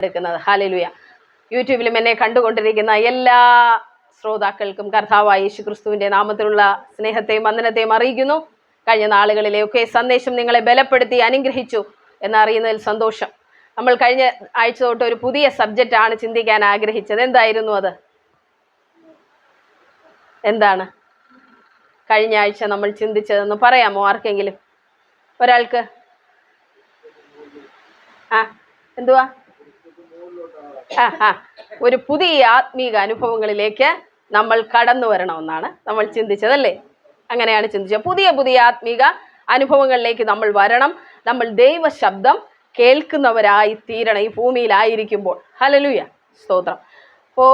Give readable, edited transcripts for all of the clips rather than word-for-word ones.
എടുക്കുന്നത്. ഹല്ലേലൂയ. യൂട്യൂബിലും എന്നെ കണ്ടുകൊണ്ടിരിക്കുന്ന എല്ലാ ശ്രോതാക്കൾക്കും കർത്താവായ യേശുക്രിസ്തുവിന്റെ നാമത്തിലുള്ള സ്നേഹത്തെയും വന്ദനത്തെയും അറിയിക്കുന്നു. കഴിഞ്ഞ നാളുകളിലെയൊക്കെ സന്ദേശം നിങ്ങളെ ബലപ്പെടുത്തി അനുഗ്രഹിച്ചു എന്നറിയുന്നതിൽ സന്തോഷം. നമ്മൾ കഴിഞ്ഞ ആഴ്ച തൊട്ട് ഒരു പുതിയ സബ്ജക്റ്റാണ് ചിന്തിക്കാൻ ആഗ്രഹിച്ചത്. എന്തായിരുന്നു അത്? എന്താണ് കഴിഞ്ഞ ആഴ്ച നമ്മൾ ചിന്തിച്ചതെന്ന് പറയാമോ ആർക്കെങ്കിലും? ഒരാൾക്ക്? എന്തുവാ? ഒരു പുതിയ ആത്മീക അനുഭവങ്ങളിലേക്ക് നമ്മൾ കടന്നു വരണമെന്നാണ് നമ്മൾ ചിന്തിച്ചതല്ലേ? അങ്ങനെയാണ് ചിന്തിച്ചത്. പുതിയ പുതിയ ആത്മീക അനുഭവങ്ങളിലേക്ക് നമ്മൾ വരണം. നമ്മൾ ദൈവ ശബ്ദം കേൾക്കുന്നവരായി തീരണം ഈ ഭൂമിയിലായിരിക്കുമ്പോൾ. ഹല്ലേലൂയ, സ്തോത്രം. അപ്പോൾ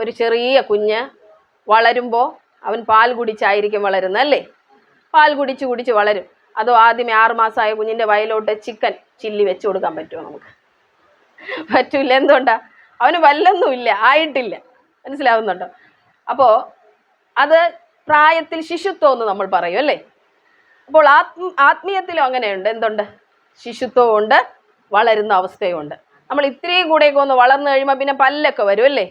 ഒരു ചെറിയ കുഞ്ഞ് വളരുമ്പോൾ അവൻ പാൽ കുടിച്ചായിരിക്കും വളരുന്നത് അല്ലേ? പാൽ കുടിച്ച് വളരും. അതോ ആദ്യമേ 6 മാസമായ കുഞ്ഞിൻ്റെ വയലോട്ട് ചിക്കൻ ചില്ലി വെച്ച് കൊടുക്കാൻ പറ്റുമോ? നമുക്ക് പറ്റൂല. എന്തുകൊണ്ടാ? അവന് വല്ലൊന്നുമില്ല, ആയിട്ടില്ല. മനസ്സിലാവുന്നുണ്ടോ? അപ്പോൾ അത് പ്രായത്തിൽ ശിശുത്വം എന്ന് നമ്മൾ പറയും അല്ലേ? അപ്പോൾ ആത്മീയത്തിലും അങ്ങനെയുണ്ട്. എന്തുണ്ട്? ശിശുത്വവും ഉണ്ട്, വളരുന്ന അവസ്ഥയുണ്ട്. നമ്മൾ ഇത്രയും കൂടെയൊക്കെ ഒന്ന് വളർന്നു കഴിയുമ്പോൾ പിന്നെ പല്ലൊക്കെ വരും അല്ലേ?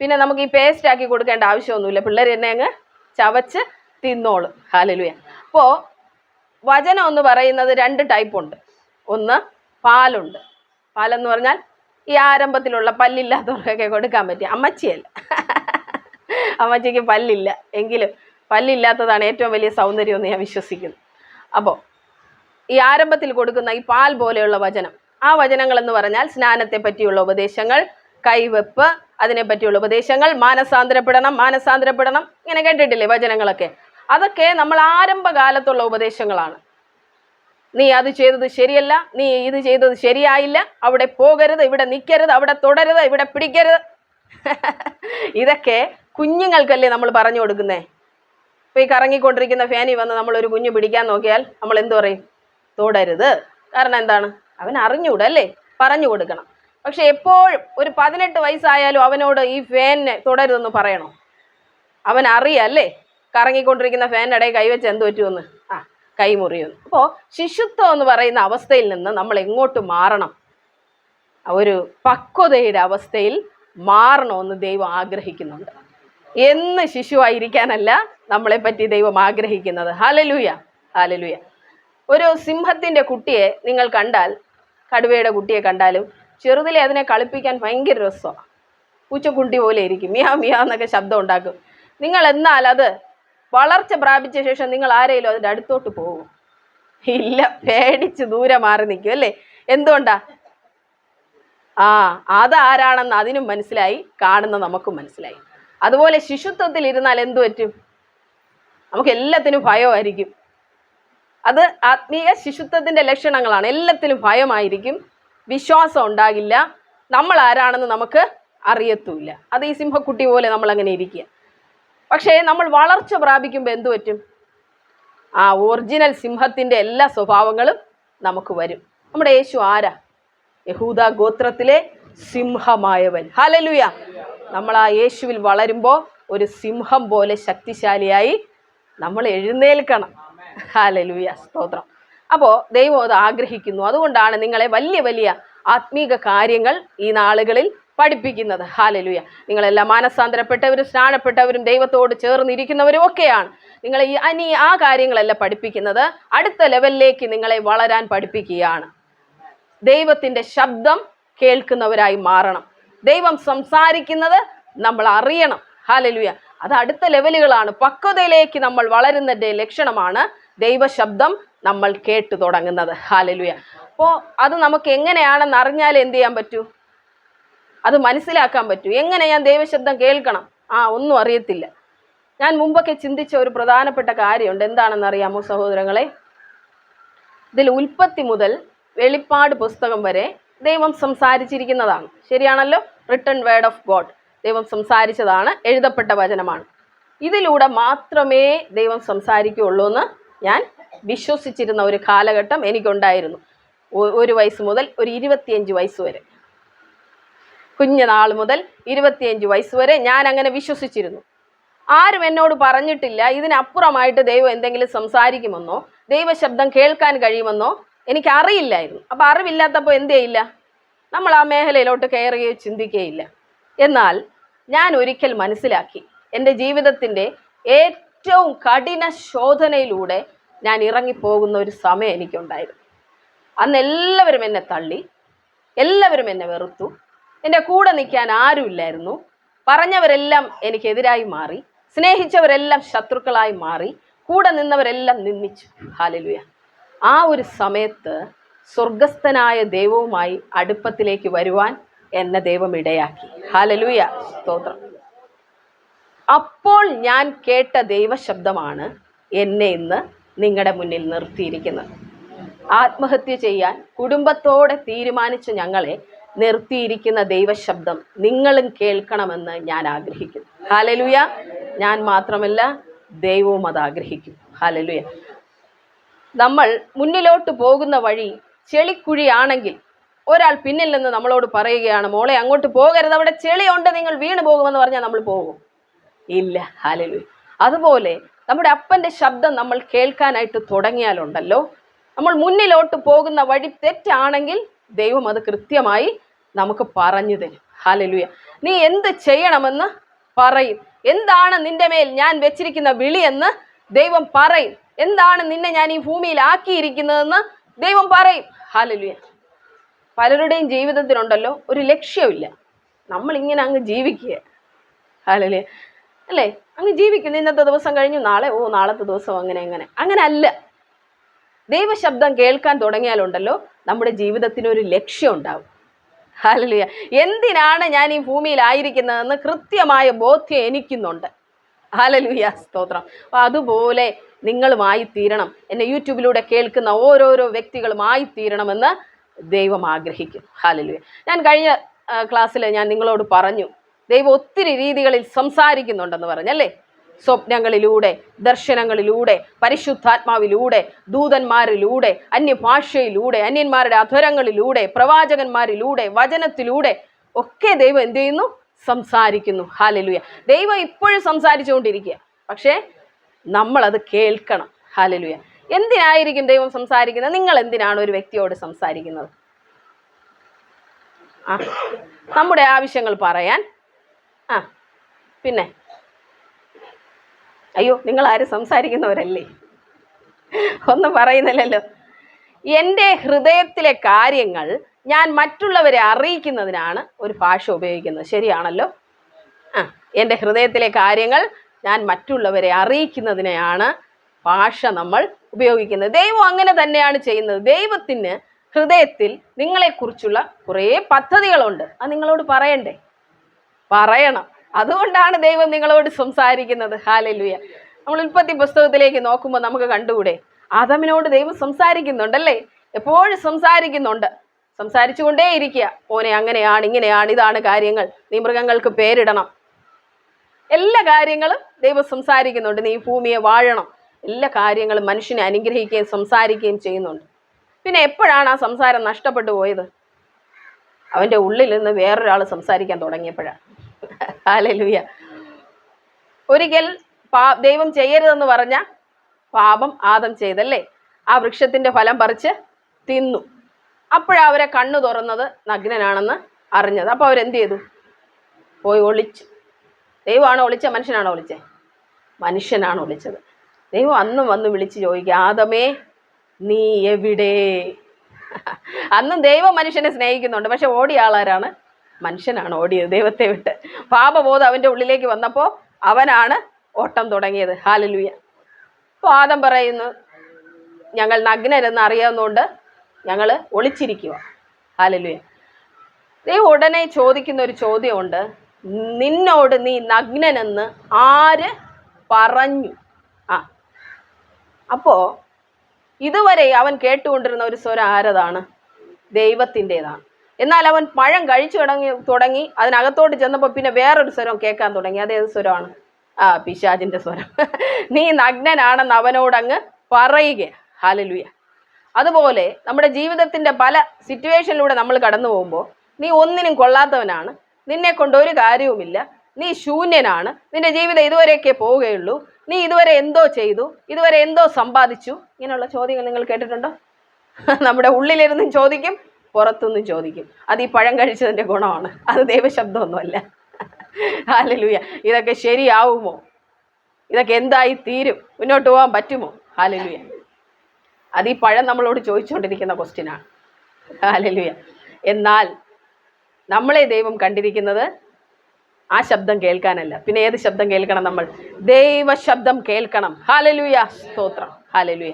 പിന്നെ നമുക്ക് ഈ പേസ്റ്റ് ആക്കി കൊടുക്കേണ്ട ആവശ്യമൊന്നുമില്ല. പിള്ളേർ എന്നെ അങ്ങ് ചവച്ച് തിന്നോളും. ഹല്ലേലൂയ. അപ്പോൾ വചനം എന്ന് പറയുന്നത് 2 ടൈപ്പുണ്ട്. ഒന്ന് പാലുണ്ട്. പാലെന്ന് പറഞ്ഞാൽ ഈ ആരംഭത്തിലുള്ള പല്ലില്ലാത്തവർക്കൊക്കെ കൊടുക്കാൻ പറ്റിയ, അമ്മച്ചിയല്ല. അമ്മച്ചിക്ക് പല്ലില്ല, എങ്കിലും പല്ലില്ലാത്തതാണ് ഏറ്റവും വലിയ സൗന്ദര്യം എന്ന് ഞാൻ വിശ്വസിക്കുന്നു. അപ്പോൾ ഈ ആരംഭത്തിൽ കൊടുക്കുന്ന ഈ പാൽ പോലെയുള്ള വചനം, ആ വചനങ്ങൾ എന്ന് പറഞ്ഞാൽ സ്നാനത്തെ പറ്റിയുള്ള ഉപദേശങ്ങൾ, കൈവെപ്പ്, അതിനെ പറ്റിയുള്ള ഉപദേശങ്ങൾ, മാനസാന്തരപ്പെടണം, ഇങ്ങനെ കേട്ടിട്ടില്ലേ വചനങ്ങളൊക്കെ? അതൊക്കെ നമ്മൾ ആരംഭകാലത്തുള്ള ഉപദേശങ്ങളാണ്. നീ അത് ചെയ്തത് ശരിയല്ല, നീ ഇത് ചെയ്തത് ശരിയായില്ല, അവിടെ പോകരുത്, ഇവിടെ നിൽക്കരുത്, അവിടെ തുടരുത്, ഇവിടെ പിടിക്കരുത്. ഇതൊക്കെ കുഞ്ഞുങ്ങൾക്കല്ലേ നമ്മൾ പറഞ്ഞു കൊടുക്കുന്നേ? ഇപ്പോൾ ഈ കറങ്ങിക്കൊണ്ടിരിക്കുന്ന ഫാനിൽ വന്ന് നമ്മളൊരു കുഞ്ഞ് പിടിക്കാൻ നോക്കിയാൽ നമ്മൾ എന്തു പറയും? തുടരുത്. കാരണം എന്താണ്? അവൻ അറിഞ്ഞുകൂടല്ലേ? പറഞ്ഞു കൊടുക്കണം. പക്ഷെ എപ്പോഴും ഒരു 18 വയസ്സായാലും അവനോട് ഈ ഫാനിനെ തുടരുതെന്ന് പറയണോ? അവൻ അറിയാല്ലേ കറങ്ങിക്കൊണ്ടിരിക്കുന്ന ഫാനിൻ്റെ ഇടയിൽ കൈവച്ച് എന്ത് പറ്റുമെന്ന്? കൈ മുറിയുന്നു. അപ്പോൾ ശിശുത്വം എന്ന് പറയുന്ന അവസ്ഥയിൽ നിന്ന് നമ്മൾ എങ്ങോട്ട് മാറണം? ഒരു പക്വതയുടെ അവസ്ഥയിൽ മാറണമെന്ന് ദൈവം ആഗ്രഹിക്കുന്നുണ്ട്. എന്ന് ശിശുവായിരിക്കാനല്ല നമ്മളെ പറ്റി ദൈവം ആഗ്രഹിക്കുന്നത്. Hallelujah, hallelujah. ഒരു സിംഹത്തിൻ്റെ കുട്ടിയെ നിങ്ങൾ കണ്ടാൽ, കടുവയുടെ കുട്ടിയെ കണ്ടാലും ചെറുതിലെ അതിനെ കളിപ്പിക്കാൻ ഭയങ്കര രസമാണ്. പൂച്ചക്കുട്ടി പോലെ ഇരിക്കും, മിയാ മിയാ എന്നൊക്കെ ശബ്ദം ഉണ്ടാക്കും. നിങ്ങൾ എന്നാൽ അത് വളർച്ച പ്രാപിച്ച ശേഷം നിങ്ങൾ ആരെങ്കിലും അതിൻ്റെ അടുത്തോട്ട് പോകും? ഇല്ല, പേടിച്ച് ദൂരെ മാറി നിൽക്കും അല്ലേ? എന്തുകൊണ്ടാ? അതാരാണെന്ന് അതിനും മനസ്സിലായി, കാണുന്ന നമുക്കും മനസ്സിലായി. അതുപോലെ ശിശുത്വത്തിൽ ഇരുന്നാൽ എന്തു പറ്റും? നമുക്ക് എല്ലാത്തിനും ഭയമായിരിക്കും. അത് ആത്മീയ ശിശുത്വത്തിൻ്റെ ലക്ഷണങ്ങളാണ്. എല്ലാത്തിലും ഭയമായിരിക്കും, വിശ്വാസം ഉണ്ടാകില്ല, നമ്മൾ ആരാണെന്ന് നമുക്ക് അറിയത്തുമില്ല. അത് ഈ സിംഹക്കുട്ടി പോലെ നമ്മൾ അങ്ങനെ ഇരിക്കുക. പക്ഷേ നമ്മൾ വളർച്ച പ്രാപിക്കുമ്പോൾ എന്തു പറ്റും? ഒറിജിനൽ സിംഹത്തിൻ്റെ എല്ലാ സ്വഭാവങ്ങളും നമുക്ക് വരും. നമ്മുടെ യേശു ആരാ? യഹൂദ ഗോത്രത്തിലെ സിംഹമായവൻ. ഹല്ലേലൂയ. നമ്മൾ ആ യേശുവിൽ വളരുമ്പോൾ ഒരു സിംഹം പോലെ ശക്തിശാലിയായി നമ്മൾ എഴുന്നേൽക്കണം. ഹല്ലേലൂയ, സ്തോത്രം. അപ്പോൾ ദൈവം അത് ആഗ്രഹിക്കുന്നു. അതുകൊണ്ടാണ് നിങ്ങളെ വലിയ വലിയ ആത്മീക കാര്യങ്ങൾ ഈ നാളുകളിൽ പഠിപ്പിക്കുന്നത്. ഹല്ലേലൂയ. നിങ്ങളെല്ലാം മാനസാന്തരപ്പെട്ടവരും സ്നാനപ്പെട്ടവരും ദൈവത്തോട് ചേർന്നിരിക്കുന്നവരും ഒക്കെയാണ്. നിങ്ങളെ ആ കാര്യങ്ങളല്ല പഠിപ്പിക്കുന്നത്, അടുത്ത ലെവലിലേക്ക് നിങ്ങളെ വളരാൻ പഠിപ്പിക്കുകയാണ്. ദൈവത്തിൻ്റെ ശബ്ദം കേൾക്കുന്നവരായി മാറണം. ദൈവം സംസാരിക്കുന്നത് നമ്മൾ അറിയണം. ഹല്ലേലൂയ. അത് അടുത്ത ലെവലുകളാണ്. പക്വതയിലേക്ക് നമ്മൾ വളരുന്നതിൻ്റെ ലക്ഷണമാണ് ദൈവശബ്ദം നമ്മൾ കേട്ടു തുടങ്ങുന്നത്. ഹല്ലേലൂയ. അപ്പോൾ അത് നമുക്ക് എങ്ങനെയാണെന്ന് അറിഞ്ഞാൽ എന്ത് ചെയ്യാൻ പറ്റൂ? അത് മനസ്സിലാക്കാൻ പറ്റൂ. എങ്ങനെ ഞാൻ ദൈവശബ്ദം കേൾക്കണം? ഒന്നും അറിയത്തില്ല. ഞാൻ മുമ്പൊക്കെ ചിന്തിച്ച ഒരു പ്രധാനപ്പെട്ട കാര്യമുണ്ട്. എന്താണെന്ന് അറിയാമോ സഹോദരങ്ങളെ? ഇതിൽ ഉൽപ്പത്തി മുതൽ വെളിപ്പാട് പുസ്തകം വരെ ദൈവം സംസാരിച്ചിരിക്കുന്നതാണ്. ശരിയാണല്ലോ? Written word of God. ദൈവം സംസാരിച്ചതാണ്, എഴുതപ്പെട്ട വചനമാണ്. ഇതിലൂടെ മാത്രമേ ദൈവം സംസാരിക്കുകയുള്ളൂ എന്ന് ഞാൻ വിശ്വസിച്ചിരുന്ന ഒരു കാലഘട്ടം എനിക്കുണ്ടായിരുന്നു. 1 വയസ്സ് മുതൽ ഒരു 25 വയസ്സ് വരെ, കുഞ്ഞുനാൾ മുതൽ 25 വയസ്സ് വരെ ഞാൻ അങ്ങനെ വിശ്വസിച്ചിരുന്നു. ആരും എന്നോട് പറഞ്ഞിട്ടില്ല ഇതിനപ്പുറമായിട്ട് ദൈവം എന്തെങ്കിലും സംസാരിക്കുമെന്നോ ദൈവശബ്ദം കേൾക്കാൻ കഴിയുമെന്നോ എനിക്കറിയില്ലായിരുന്നു. അപ്പോൾ അറിവില്ലാത്തപ്പോൾ എന്ത് ചെയ്യില്ല? നമ്മൾ ആ മേഖലയിലോട്ട് കയറുകയോ ചിന്തിക്കുകയില്ല. എന്നാൽ ഞാൻ ഒരിക്കൽ മനസ്സിലാക്കി, എൻ്റെ ജീവിതത്തിൻ്റെ ഏറ്റവും കഠിന ശോധനയിലൂടെ ഞാൻ ഇറങ്ങിപ്പോകുന്ന ഒരു സമയം എനിക്കുണ്ടായിരുന്നു. അന്ന് എല്ലാവരും എന്നെ തള്ളി, എല്ലാവരും എന്നെ വെറുത്തു, എൻ്റെ കൂടെ നിൽക്കാൻ ആരുമില്ലായിരുന്നു. പറഞ്ഞവരെല്ലാം എനിക്കെതിരായി മാറി, സ്നേഹിച്ചവരെല്ലാം ശത്രുക്കളായി മാറി, കൂടെ നിന്നവരെല്ലാം നിന്ദിച്ചു. ഹല്ലേലൂയ. ആ ഒരു സമയത്ത് സ്വർഗസ്ഥനായ ദൈവവുമായി അടുപ്പത്തിലേക്ക് വരുവാൻ എന്നെ ദൈവം ഇടയാക്കി. ഹല്ലേലൂയ, സ്തോത്രം. അപ്പോൾ ഞാൻ കേട്ട ദൈവശബ്ദമാണ് എന്നെ ഇന്ന് നിങ്ങളുടെ മുന്നിൽ നിർത്തിയിരിക്കുന്നത്. ആത്മഹത്യ ചെയ്യാൻ കുടുംബത്തോടെ തീരുമാനിച്ച ഞങ്ങളെ നിർത്തിയിരിക്കുന്ന ദൈവശബ്ദം നിങ്ങളും കേൾക്കണമെന്ന് ഞാൻ ആഗ്രഹിക്കുന്നു. ഹല്ലേലൂയ. ഞാൻ മാത്രമല്ല, ദൈവവും അത് ആഗ്രഹിക്കും. ഹല്ലേലൂയ. നമ്മൾ മുന്നിലോട്ട് പോകുന്ന വഴി ചെളിക്കുഴിയാണെങ്കിൽ ഒരാൾ പിന്നിൽ നിന്ന് നമ്മളോട് പറയുകയാണ്, മോളെ അങ്ങോട്ട് പോകരുത്, അവിടെ ചെളിയുണ്ട്, നിങ്ങൾ വീണ് പോകുമെന്ന് പറഞ്ഞാൽ നമ്മൾ പോകും? ഇല്ല. ഹല്ലേലൂയ. അതുപോലെ നമ്മുടെ അപ്പൻ്റെ ശബ്ദം നമ്മൾ കേൾക്കാനായിട്ട് തുടങ്ങിയാലുണ്ടല്ലോ, നമ്മൾ മുന്നിലോട്ട് പോകുന്ന വഴി തെറ്റാണെങ്കിൽ ദൈവം അത് കൃത്യമായി നമുക്ക് പറഞ്ഞു തരും. ഹല്ലേലൂയ. നീ എന്ത് ചെയ്യണമെന്ന് പറയും. എന്താണ് നിന്റെ മേൽ ഞാൻ വെച്ചിരിക്കുന്ന വിളിയെന്ന് ദൈവം പറയും. എന്താണ് നിന്നെ ഞാൻ ഈ ഭൂമിയിൽ ആക്കിയിരിക്കുന്നതെന്ന് ദൈവം പറയും. ഹല്ലേലൂയ. പലരുടെയും ജീവിതത്തിലുണ്ടല്ലോ ഒരു ലക്ഷ്യമില്ല, നമ്മളിങ്ങനെ അങ്ങ് ജീവിക്കുക. ഹല്ലേലൂയ. അല്ലേ? അങ്ങ് ജീവിക്കുന്നു. ഇന്നത്തെ ദിവസം കഴിഞ്ഞു, നാളെ നാളത്തെ ദിവസം അങ്ങനെ അല്ല. ദൈവശബ്ദം കേൾക്കാൻ തുടങ്ങിയാലുണ്ടല്ലോ നമ്മുടെ ജീവിതത്തിന് ഒരു ലക്ഷ്യം ഉണ്ടാവും. ഹല്ലേലൂയ. എന്തിനാണ് ഞാൻ ഈ ഭൂമിയിലായിരിക്കുന്നതെന്ന് കൃത്യമായ ബോധ്യം എനിക്കുന്നുണ്ട്. ഹല്ലേലൂയ, സ്തോത്രം. അപ്പോൾ അതുപോലെ നിങ്ങളുമായി തീരണം. എന്നെ യൂട്യൂബിലൂടെ കേൾക്കുന്ന ഓരോരോ വ്യക്തികളുമായി തീരണമെന്ന് ദൈവം ആഗ്രഹിക്കും. ഹല്ലേലൂയ. ഞാൻ കഴിഞ്ഞ ക്ലാസ്സിൽ ഞാൻ നിങ്ങളോട് പറഞ്ഞു, ദൈവം ഒത്തിരി രീതികളിൽ സംസാരിക്കുന്നുണ്ടെന്ന് പറഞ്ഞല്ലേ. സ്വപ്നങ്ങളിലൂടെ, ദർശനങ്ങളിലൂടെ, പരിശുദ്ധാത്മാവിലൂടെ, ദൂതന്മാരിലൂടെ, അന്യഭാഷയിലൂടെ, അന്യന്മാരുടെ അധരങ്ങളിലൂടെ, പ്രവാചകന്മാരിലൂടെ, വചനത്തിലൂടെ ഒക്കെ ദൈവം എന്ത് ചെയ്യുന്നു? സംസാരിക്കുന്നു. ഹല്ലേലൂയ. ദൈവം ഇപ്പോഴും സംസാരിച്ചുകൊണ്ടിരിക്കുക, പക്ഷേ നമ്മളത് കേൾക്കണം. ഹല്ലേലൂയ. എന്തിനായിരിക്കും ദൈവം സംസാരിക്കുന്നത്? നിങ്ങൾ എന്തിനാണ് ഒരു വ്യക്തിയോട് സംസാരിക്കുന്നത്? നമ്മുടെ ആവശ്യങ്ങൾ പറയാൻ. പിന്നെ അയ്യോ, നിങ്ങൾ ആരും സംസാരിക്കുന്നവരല്ലേ? ഒന്നും പറയുന്നില്ലല്ലോ. എൻ്റെ ഹൃദയത്തിലെ കാര്യങ്ങൾ ഞാൻ മറ്റുള്ളവരെ അറിയിക്കുന്നതിനാണ് ഒരു ഭാഷ ഉപയോഗിക്കുന്നത്. ശരിയാണല്ലോ. എൻ്റെ ഹൃദയത്തിലെ കാര്യങ്ങൾ ഞാൻ മറ്റുള്ളവരെ അറിയിക്കുന്നതിനെയാണ് ഭാഷ നമ്മൾ ഉപയോഗിക്കുന്നത്. ദൈവം അങ്ങനെ തന്നെയാണ് ചെയ്യുന്നത്. ദൈവത്തിന് ഹൃദയത്തിൽ നിങ്ങളെക്കുറിച്ചുള്ള കുറേ പദ്ധതികളുണ്ട്. അത് നിങ്ങളോട് പറയണ്ടേ? പറയണം. അതുകൊണ്ടാണ് ദൈവം നിങ്ങളോട് സംസാരിക്കുന്നത്. ഹല്ലേലൂയ. നമ്മൾ ഉൽപ്പത്തി പുസ്തകത്തിലേക്ക് നോക്കുമ്പോൾ നമുക്ക് കണ്ടുകൂടെ, ആദാമിനോട് ദൈവം സംസാരിക്കുന്നുണ്ടല്ലേ? എപ്പോഴും സംസാരിക്കുന്നുണ്ട്, സംസാരിച്ചു കൊണ്ടേ ഇരിക്കുക. ഓനെ അങ്ങനെയാണ്, ഇങ്ങനെയാണ്, ഇതാണ് കാര്യങ്ങൾ, നീ മൃഗങ്ങൾക്ക് പേരിടണം, എല്ലാ കാര്യങ്ങളും ദൈവം സംസാരിക്കുന്നുണ്ട്. നീ ഭൂമിയെ വാഴണം, എല്ലാ കാര്യങ്ങളും മനുഷ്യനെ അനുഗ്രഹിക്കുകയും സംസാരിക്കുകയും ചെയ്യുന്നുണ്ട്. പിന്നെ എപ്പോഴാണ് ആ സംസാരം നഷ്ടപ്പെട്ടു പോയത്? അവൻ്റെ ഉള്ളിൽ നിന്ന് വേറൊരാൾ സംസാരിക്കാൻ തുടങ്ങിയപ്പോഴാണ്. ഹല്ലേലൂയ. ഒരിക്കൽ ദൈവം ചെയ്യരുതെന്ന് പറഞ്ഞ പാപം ആദം ചെയ്തല്ലേ? ആ വൃക്ഷത്തിൻ്റെ ഫലം പറിച്ച് തിന്നു. അപ്പോഴവരെ കണ്ണു തുറന്നത് നഗ്നനാണെന്ന് അറിഞ്ഞത്. അപ്പോൾ അവരെന്ത് ചെയ്തു? പോയി ഒളിച്ചു. ദൈവമാണോ ഒളിച്ചത്? മനുഷ്യനാണോ ഒളിച്ചത്? മനുഷ്യനാണ് ഒളിച്ചത്. ദൈവം അന്നും വന്ന് വിളിച്ച് ചോദിക്കുക, ആദമേ നീ എവിടെ? അന്നും ദൈവം മനുഷ്യനെ സ്നേഹിക്കുന്നുണ്ട്, പക്ഷെ ഓടിയ ആളാരാണ്? മനുഷ്യനാണ് ഓടിയത് ദൈവത്തെ വിട്ട്. പാപബോധം അവൻ്റെ ഉള്ളിലേക്ക് വന്നപ്പോൾ അവനാണ് ഓട്ടം തുടങ്ങിയത്. ഹല്ലേലൂയ. അപ്പോൾ ആദം പറയുന്നു, ഞങ്ങൾ നഗ്നരെന്ന് അറിയാവുന്നതുകൊണ്ട് ഞങ്ങൾ ഒളിച്ചിരിക്കുക. ഹല്ലേലൂയ. ദൈവം ഉടനെ ചോദിക്കുന്ന ഒരു ചോദ്യമുണ്ട്, നിന്നോട് നീ നഗ്നനെന്ന് ആര് പറഞ്ഞു? അപ്പോൾ ഇതുവരെ അവൻ കേട്ടുകൊണ്ടിരുന്ന ഒരു സ്വരം ആരതാണ്? ദൈവത്തിൻ്റെതാണ്. എന്നാൽ അവൻ പഴം കഴിച്ചു തുടങ്ങി അതിനകത്തോട്ട് ചെന്നപ്പോൾ പിന്നെ വേറൊരു സ്വരം കേൾക്കാൻ തുടങ്ങി. അതേത് സ്വരമാണ്? പിശാചിൻ്റെ സ്വരം. നീ നഗ്നനാണെന്ന് അവനോടങ്ങ് പറയുക. ഹല്ലേലൂയ. അതുപോലെ നമ്മുടെ ജീവിതത്തിൻ്റെ പല സിറ്റുവേഷനിലൂടെ നമ്മൾ കടന്നു പോകുമ്പോൾ നീ ഒന്നിനും കൊള്ളാത്തവനാണ്, നിന്നെ കൊണ്ട് ഒരു കാര്യവുമില്ല, നീ ശൂന്യനാണ്, നിന്റെ ജീവിതം ഇതുവരെയൊക്കെ പോവുകയുള്ളൂ, നീ ഇതുവരെ എന്തോ ചെയ്തു, ഇതുവരെ എന്തോ സമ്പാദിച്ചു, ഇങ്ങനെയുള്ള ചോദ്യങ്ങൾ നിങ്ങൾ കേട്ടിട്ടുണ്ടോ? നമ്മുടെ ഉള്ളിലിരുന്നും ചോദിക്കും, പുറത്തുനിന്ന് ചോദിക്കും. അത് ഈ പഴം കഴിച്ചതിൻ്റെ ഗുണമാണ്, അത് ദൈവശബ്ദമൊന്നുമല്ല. ഹല്ലേലൂയ. ഇതൊക്കെ ശരിയാവുമോ? ഇതൊക്കെ എന്തായി തീരും? മുന്നോട്ട് പോകാൻ പറ്റുമോ? ഹല്ലേലൂയ. അത് ഈ പഴം നമ്മളോട് ചോദിച്ചുകൊണ്ടിരിക്കുന്ന ക്വസ്റ്റ്യനാണ്. ഹല്ലേലൂയ. എന്നാൽ നമ്മളെ ദൈവം കണ്ടിരിക്കുന്നത് ആ ശബ്ദം കേൾക്കാനല്ല. പിന്നെ ഏത് ശബ്ദം കേൾക്കണം? നമ്മൾ ദൈവശബ്ദം കേൾക്കണം. ഹല്ലേലൂയ, സ്തോത്രം. ഹല്ലേലൂയ.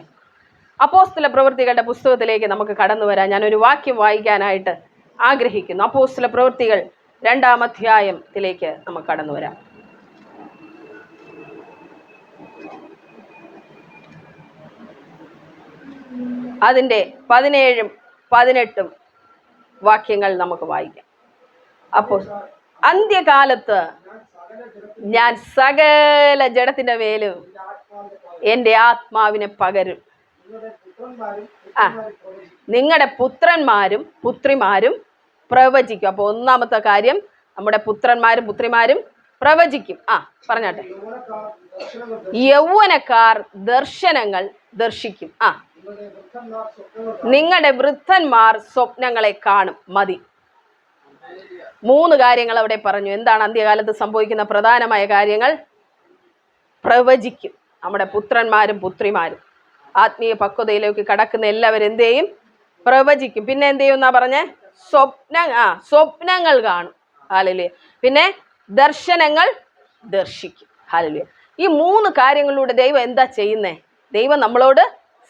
അപ്പോസ്തല പ്രവൃത്തികളുടെ പുസ്തകത്തിലേക്ക് നമുക്ക് കടന്നു വരാം. ഞാനൊരു വാക്യം വായിക്കാനായിട്ട് ആഗ്രഹിക്കുന്നു. അപ്പോസ്തല പ്രവൃത്തികൾ 2-ാം അധ്യായത്തിലേക്ക് നമുക്ക് കടന്നു വരാം. അതിൻ്റെ 17-ഉം 18-ഉം വാക്യങ്ങൾ നമുക്ക് വായിക്കാം. അപ്പോൾ അന്ത്യകാലത്ത് ഞാൻ സകല ജഡത്തിൻ്റെ മേലും എൻ്റെ ആത്മാവിനെ പകരും. നിങ്ങളുടെ പുത്രന്മാരും പുത്രിമാരും പ്രവചിക്കും. അപ്പോൾ ഒന്നാമത്തെ കാര്യം, നമ്മുടെ പുത്രന്മാരും പുത്രിമാരും പ്രവചിക്കും. പറഞ്ഞാട്ടെ. യൗവനക്കാർ ദർശനങ്ങൾ ദർശിക്കും. നിങ്ങളുടെ വൃദ്ധന്മാർ സ്വപ്നങ്ങളെ കാണും. മതി. 3 കാര്യങ്ങൾ അവിടെ പറഞ്ഞു. എന്താണ് അന്ത്യകാലത്ത് സംഭവിക്കുന്ന പ്രധാനമായ കാര്യങ്ങൾ? പ്രവചിക്കും. നമ്മുടെ പുത്രന്മാരും പുത്രിമാരും ആത്മീയ പക്വതയിലേക്ക് കടക്കുന്ന എല്ലാവരും എന്ത് ചെയ്യും? പ്രവചിക്കും. പിന്നെ എന്ത് ചെയ്യും എന്നാ പറഞ്ഞേ? സ്വപ്നങ്ങൾ കാണും. ഹല്ലേലൂയ. പിന്നെ ദർശനങ്ങൾ ദർശിക്കും. ഹല്ലേലൂയ. ഈ 3 കാര്യങ്ങളിലൂടെ ദൈവം എന്താ ചെയ്യുന്നേ? ദൈവം നമ്മളോട്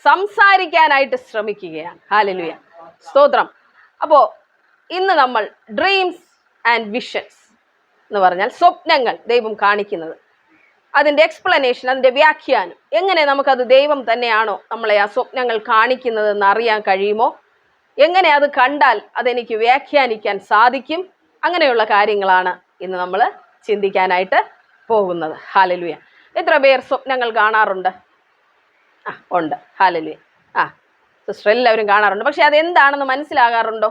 സംസാരിക്കാനായിട്ട് ശ്രമിക്കുകയാണ്. ഹല്ലേലൂയ, സ്തോത്രം. അപ്പോൾ ഇന്ന് നമ്മൾ ഡ്രീംസ് ആൻഡ് വിഷൻസ് എന്ന് പറഞ്ഞാൽ സ്വപ്നങ്ങൾ ദൈവം കാണിക്കുന്നത്, അതിൻ്റെ എക്സ്പ്ലനേഷൻ, അതിൻ്റെ വ്യാഖ്യാനം, എങ്ങനെ നമുക്കത് ദൈവം തന്നെയാണോ നമ്മളെ ആ സ്വപ്നങ്ങൾ കാണിക്കുന്നതെന്ന് അറിയാൻ കഴിയുമോ? എങ്ങനെ അത് കണ്ടാൽ അതെനിക്ക് വ്യാഖ്യാനിക്കാൻ സാധിക്കും? അങ്ങനെയുള്ള കാര്യങ്ങളാണ് ഇന്ന് നമ്മൾ ചിന്തിക്കാനായിട്ട് പോകുന്നത്. ഹല്ലേലൂയ. എത്ര പേർ സ്വപ്നങ്ങൾ കാണാറുണ്ട്? ഉണ്ട്. ഹല്ലേലൂയ. സിസ്റ്റർ എല്ലാവരും കാണാറുണ്ട്. പക്ഷെ അതെന്താണെന്ന് മനസ്സിലാകാറുണ്ടോ?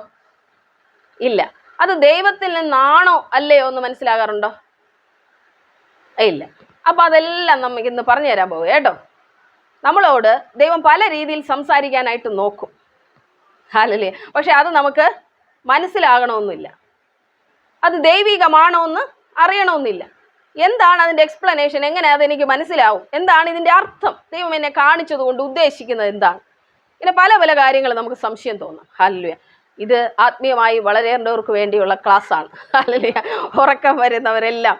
ഇല്ല. അത് ദൈവത്തിൽ നിന്നാണോ അല്ലയോ എന്ന് മനസ്സിലാകാറുണ്ടോ? ഇല്ല. അപ്പം അതെല്ലാം നമുക്ക് ഇന്ന് പറഞ്ഞു തരാൻ പോകും കേട്ടോ. നമ്മളോട് ദൈവം പല രീതിയിൽ സംസാരിക്കാനായിട്ട് നോക്കും. ഹല്ലേലൂയ. പക്ഷെ അത് നമുക്ക് മനസ്സിലാകണമെന്നില്ല. അത് ദൈവികമാണോ എന്ന് അറിയണമെന്നില്ല. എന്താണ് അതിൻ്റെ എക്സ്പ്ലനേഷൻ? എങ്ങനെ അതെനിക്ക് മനസ്സിലാവും? എന്താണ് ഇതിൻ്റെ അർത്ഥം? ദൈവം എന്നെ കാണിച്ചത് കൊണ്ട് ഉദ്ദേശിക്കുന്നത് എന്താണ്? ഇങ്ങനെ പല പല കാര്യങ്ങൾ നമുക്ക് സംശയം തോന്നാം. ഹല്ലേലൂയ. ഇത് ആത്മീയമായി വളരേണ്ടവർക്ക് വേണ്ടിയുള്ള ക്ലാസ്സാണ്. ഹല്ലേലൂയ. ഉറക്കം വരുന്നവരെല്ലാം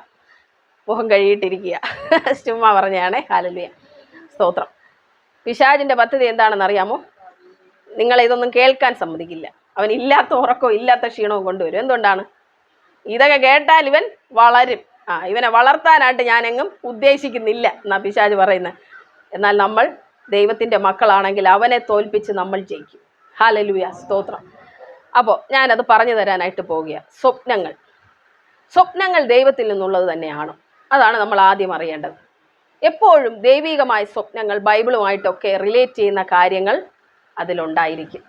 മുഖം കഴുകിയിട്ടിരിക്കുക. ചുമ്മാ പറഞ്ഞാണേ. ഹല്ലേലൂയ, സ്തോത്രം. പിശാചിൻ്റെ പദ്ധതി എന്താണെന്ന് അറിയാമോ? നിങ്ങളെ ഇതൊന്നും കേൾക്കാൻ സമ്മതിക്കില്ല. അവൻ ഇല്ലാത്ത ഉറക്കവും ഇല്ലാത്ത ക്ഷീണവും കൊണ്ടുവരും. എന്തുകൊണ്ടാണ്? ഇതൊക്കെ കേട്ടാൽ ഇവൻ വളരും. ഇവനെ വളർത്താനായിട്ട് ഞാനെങ്ങും ഉദ്ദേശിക്കുന്നില്ല എന്നാ പിശാച് പറയുന്നത്. എന്നാൽ നമ്മൾ ദൈവത്തിൻ്റെ മക്കളാണെങ്കിൽ അവനെ തോൽപ്പിച്ച് നമ്മൾ ജയിക്കും. ഹല്ലേലൂയ, സ്തോത്രം. അപ്പോൾ ഞാനത് പറഞ്ഞു തരാനായിട്ട് പോവുകയാണ്. സ്വപ്നങ്ങൾ ദൈവത്തിൽ നിന്നുള്ളത് തന്നെയാണോ? അതാണ് നമ്മൾ ആദ്യം അറിയേണ്ടത്. എപ്പോഴും ദൈവികമായ സ്വപ്നങ്ങൾ ബൈബിളുമായിട്ടൊക്കെ റിലേറ്റ് ചെയ്യുന്ന കാര്യങ്ങൾ അതിലുണ്ടായിരിക്കും.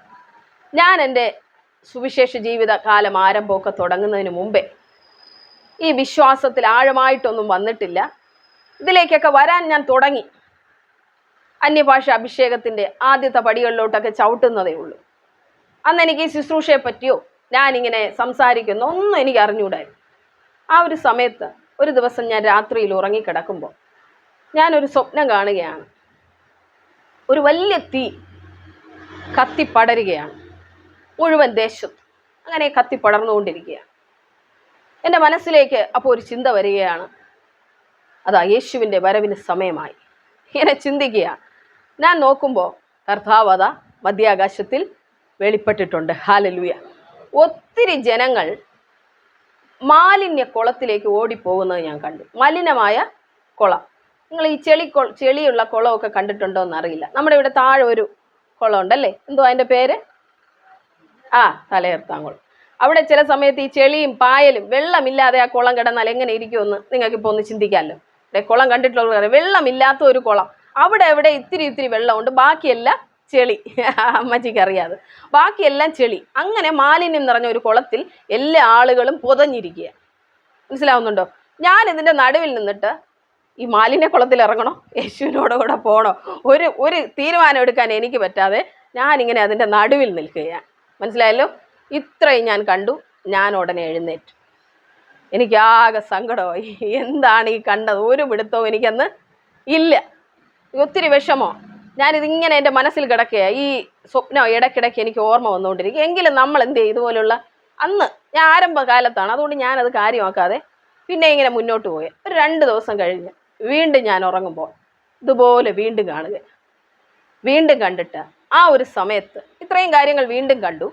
ഞാൻ എൻ്റെ സുവിശേഷ ജീവിതകാലം ആരംഭമൊക്കെ തുടങ്ങുന്നതിന് മുമ്പേ ഈ വിശ്വാസത്തിൽ ആഴമായിട്ടൊന്നും വന്നിട്ടില്ല. ഇതിലേക്കൊക്കെ വരാൻ ഞാൻ തുടങ്ങി. അന്യഭാഷ അഭിഷേകത്തിൻ്റെ ആദ്യത്തെ പടികളിലോട്ടൊക്കെ ചവിട്ടുന്നതേ ഉള്ളൂ. അന്ന് എനിക്ക് ഈ ശുശ്രൂഷയെ പറ്റിയോ ഞാനിങ്ങനെ സംസാരിക്കുന്നോ ഒന്നും എനിക്ക് അറിഞ്ഞുകൂടായിരുന്നു. ആ ഒരു സമയത്ത് ഒരു ദിവസം ഞാൻ രാത്രിയിൽ ഉറങ്ങിക്കിടക്കുമ്പോൾ ഞാനൊരു സ്വപ്നം കാണുകയാണ്. ഒരു വലിയ തീ കത്തിപ്പടരുകയാണ് മുഴുവൻ ദേശത്ത്. അങ്ങനെ കത്തിപ്പടർന്നുകൊണ്ടിരിക്കുകയാണ്. എൻ്റെ മനസ്സിലേക്ക് അപ്പോൾ ഒരു ചിന്ത വരികയാണ്, അതാ യേശുവിൻ്റെ വരവിന് സമയമായി. ഇങ്ങനെ ചിന്തിക്കുകയാണ്. ഞാൻ നോക്കുമ്പോൾ കർത്താവ് അതാ മധ്യാകാശത്തിൽ വെളിപ്പെട്ടിട്ടുണ്ട്. ഹല്ലേലൂയ. ഒത്തിരി ജനങ്ങൾ മാലിന്യ കുളത്തിലേക്ക് ഓടിപ്പോകുന്നത് ഞാൻ കണ്ടു. മലിനമായ കുളം. നിങ്ങൾ ഈ ചെളിയുള്ള കുളമൊക്കെ കണ്ടിട്ടുണ്ടോ എന്നറിയില്ല. നമ്മുടെ ഇവിടെ താഴെ ഒരു കുളം ഉണ്ടല്ലേ, എന്തോ അതിൻ്റെ പേര്? തലയർത്താങ്കുളം. അവിടെ ചില സമയത്ത് ഈ ചെളിയും പായലും വെള്ളമില്ലാതെ ആ കുളം കിടന്നാൽ എങ്ങനെ ഇരിക്കുമെന്ന് നിങ്ങൾക്കിപ്പോൾ ഒന്ന് ചിന്തിക്കാമല്ലോ. കുളം കണ്ടിട്ടുള്ളവർ വെള്ളമില്ലാത്ത ഒരു കുളം, അവിടെ എവിടെ ഇത്തിരി വെള്ളമുണ്ട്, ബാക്കിയെല്ലാം ചെളി. അമ്മച്ചിക്ക് അറിയാതെ ബാക്കിയെല്ലാം ചെളി. അങ്ങനെ മാലിന്യം നിറഞ്ഞ ഒരു കുളത്തിൽ എല്ലാ ആളുകളും പുതഞ്ഞിരിക്കുക. മനസ്സിലാവുന്നുണ്ടോ? ഞാൻ ഇതിൻ്റെ നടുവിൽ നിന്നിട്ട് ഈ മാലിന്യ കുളത്തിൽ ഇറങ്ങണോ യേശുവിനോട് കൂടെ പോകണോ ഒരു തീരുമാനം എടുക്കാൻ എനിക്ക് പറ്റാതെ ഞാനിങ്ങനെ അതിൻ്റെ നടുവിൽ നിൽക്കുകയാണ്. മനസ്സിലായല്ലോ? ഇത്രയും ഞാൻ കണ്ടു. ഞാൻ ഉടനെ എഴുന്നേറ്റു. എനിക്കാകെ സങ്കടമായി. എന്താണ് ഈ കണ്ടത്? ഒരു പിടുത്തവും എനിക്കന്ന് ഇല്ല. ഒത്തിരി വിഷമോ. ഞാനിതിങ്ങനെ എൻ്റെ മനസ്സിൽ കിടക്കുക. ഈ സ്വപ്നം ഇടയ്ക്കിടയ്ക്ക് എനിക്ക് ഓർമ്മ വന്നുകൊണ്ടിരിക്കും. എങ്കിലും നമ്മൾ എന്ത് ചെയ്യും? ഇതുപോലുള്ള അന്ന് ഞാൻ ആരംഭകാലത്താണ്, അതുകൊണ്ട് ഞാനത് കാര്യമാക്കാതെ പിന്നെ ഇങ്ങനെ മുന്നോട്ട് പോയി. ഒരു 2 ദിവസം കഴിഞ്ഞ് വീണ്ടും ഞാൻ ഉറങ്ങുമ്പോൾ ഇതുപോലെ വീണ്ടും കാണുക. വീണ്ടും കണ്ടിട്ട് ആ ഒരു സമയത്ത് ഇത്രയും കാര്യങ്ങൾ വീണ്ടും കണ്ടു.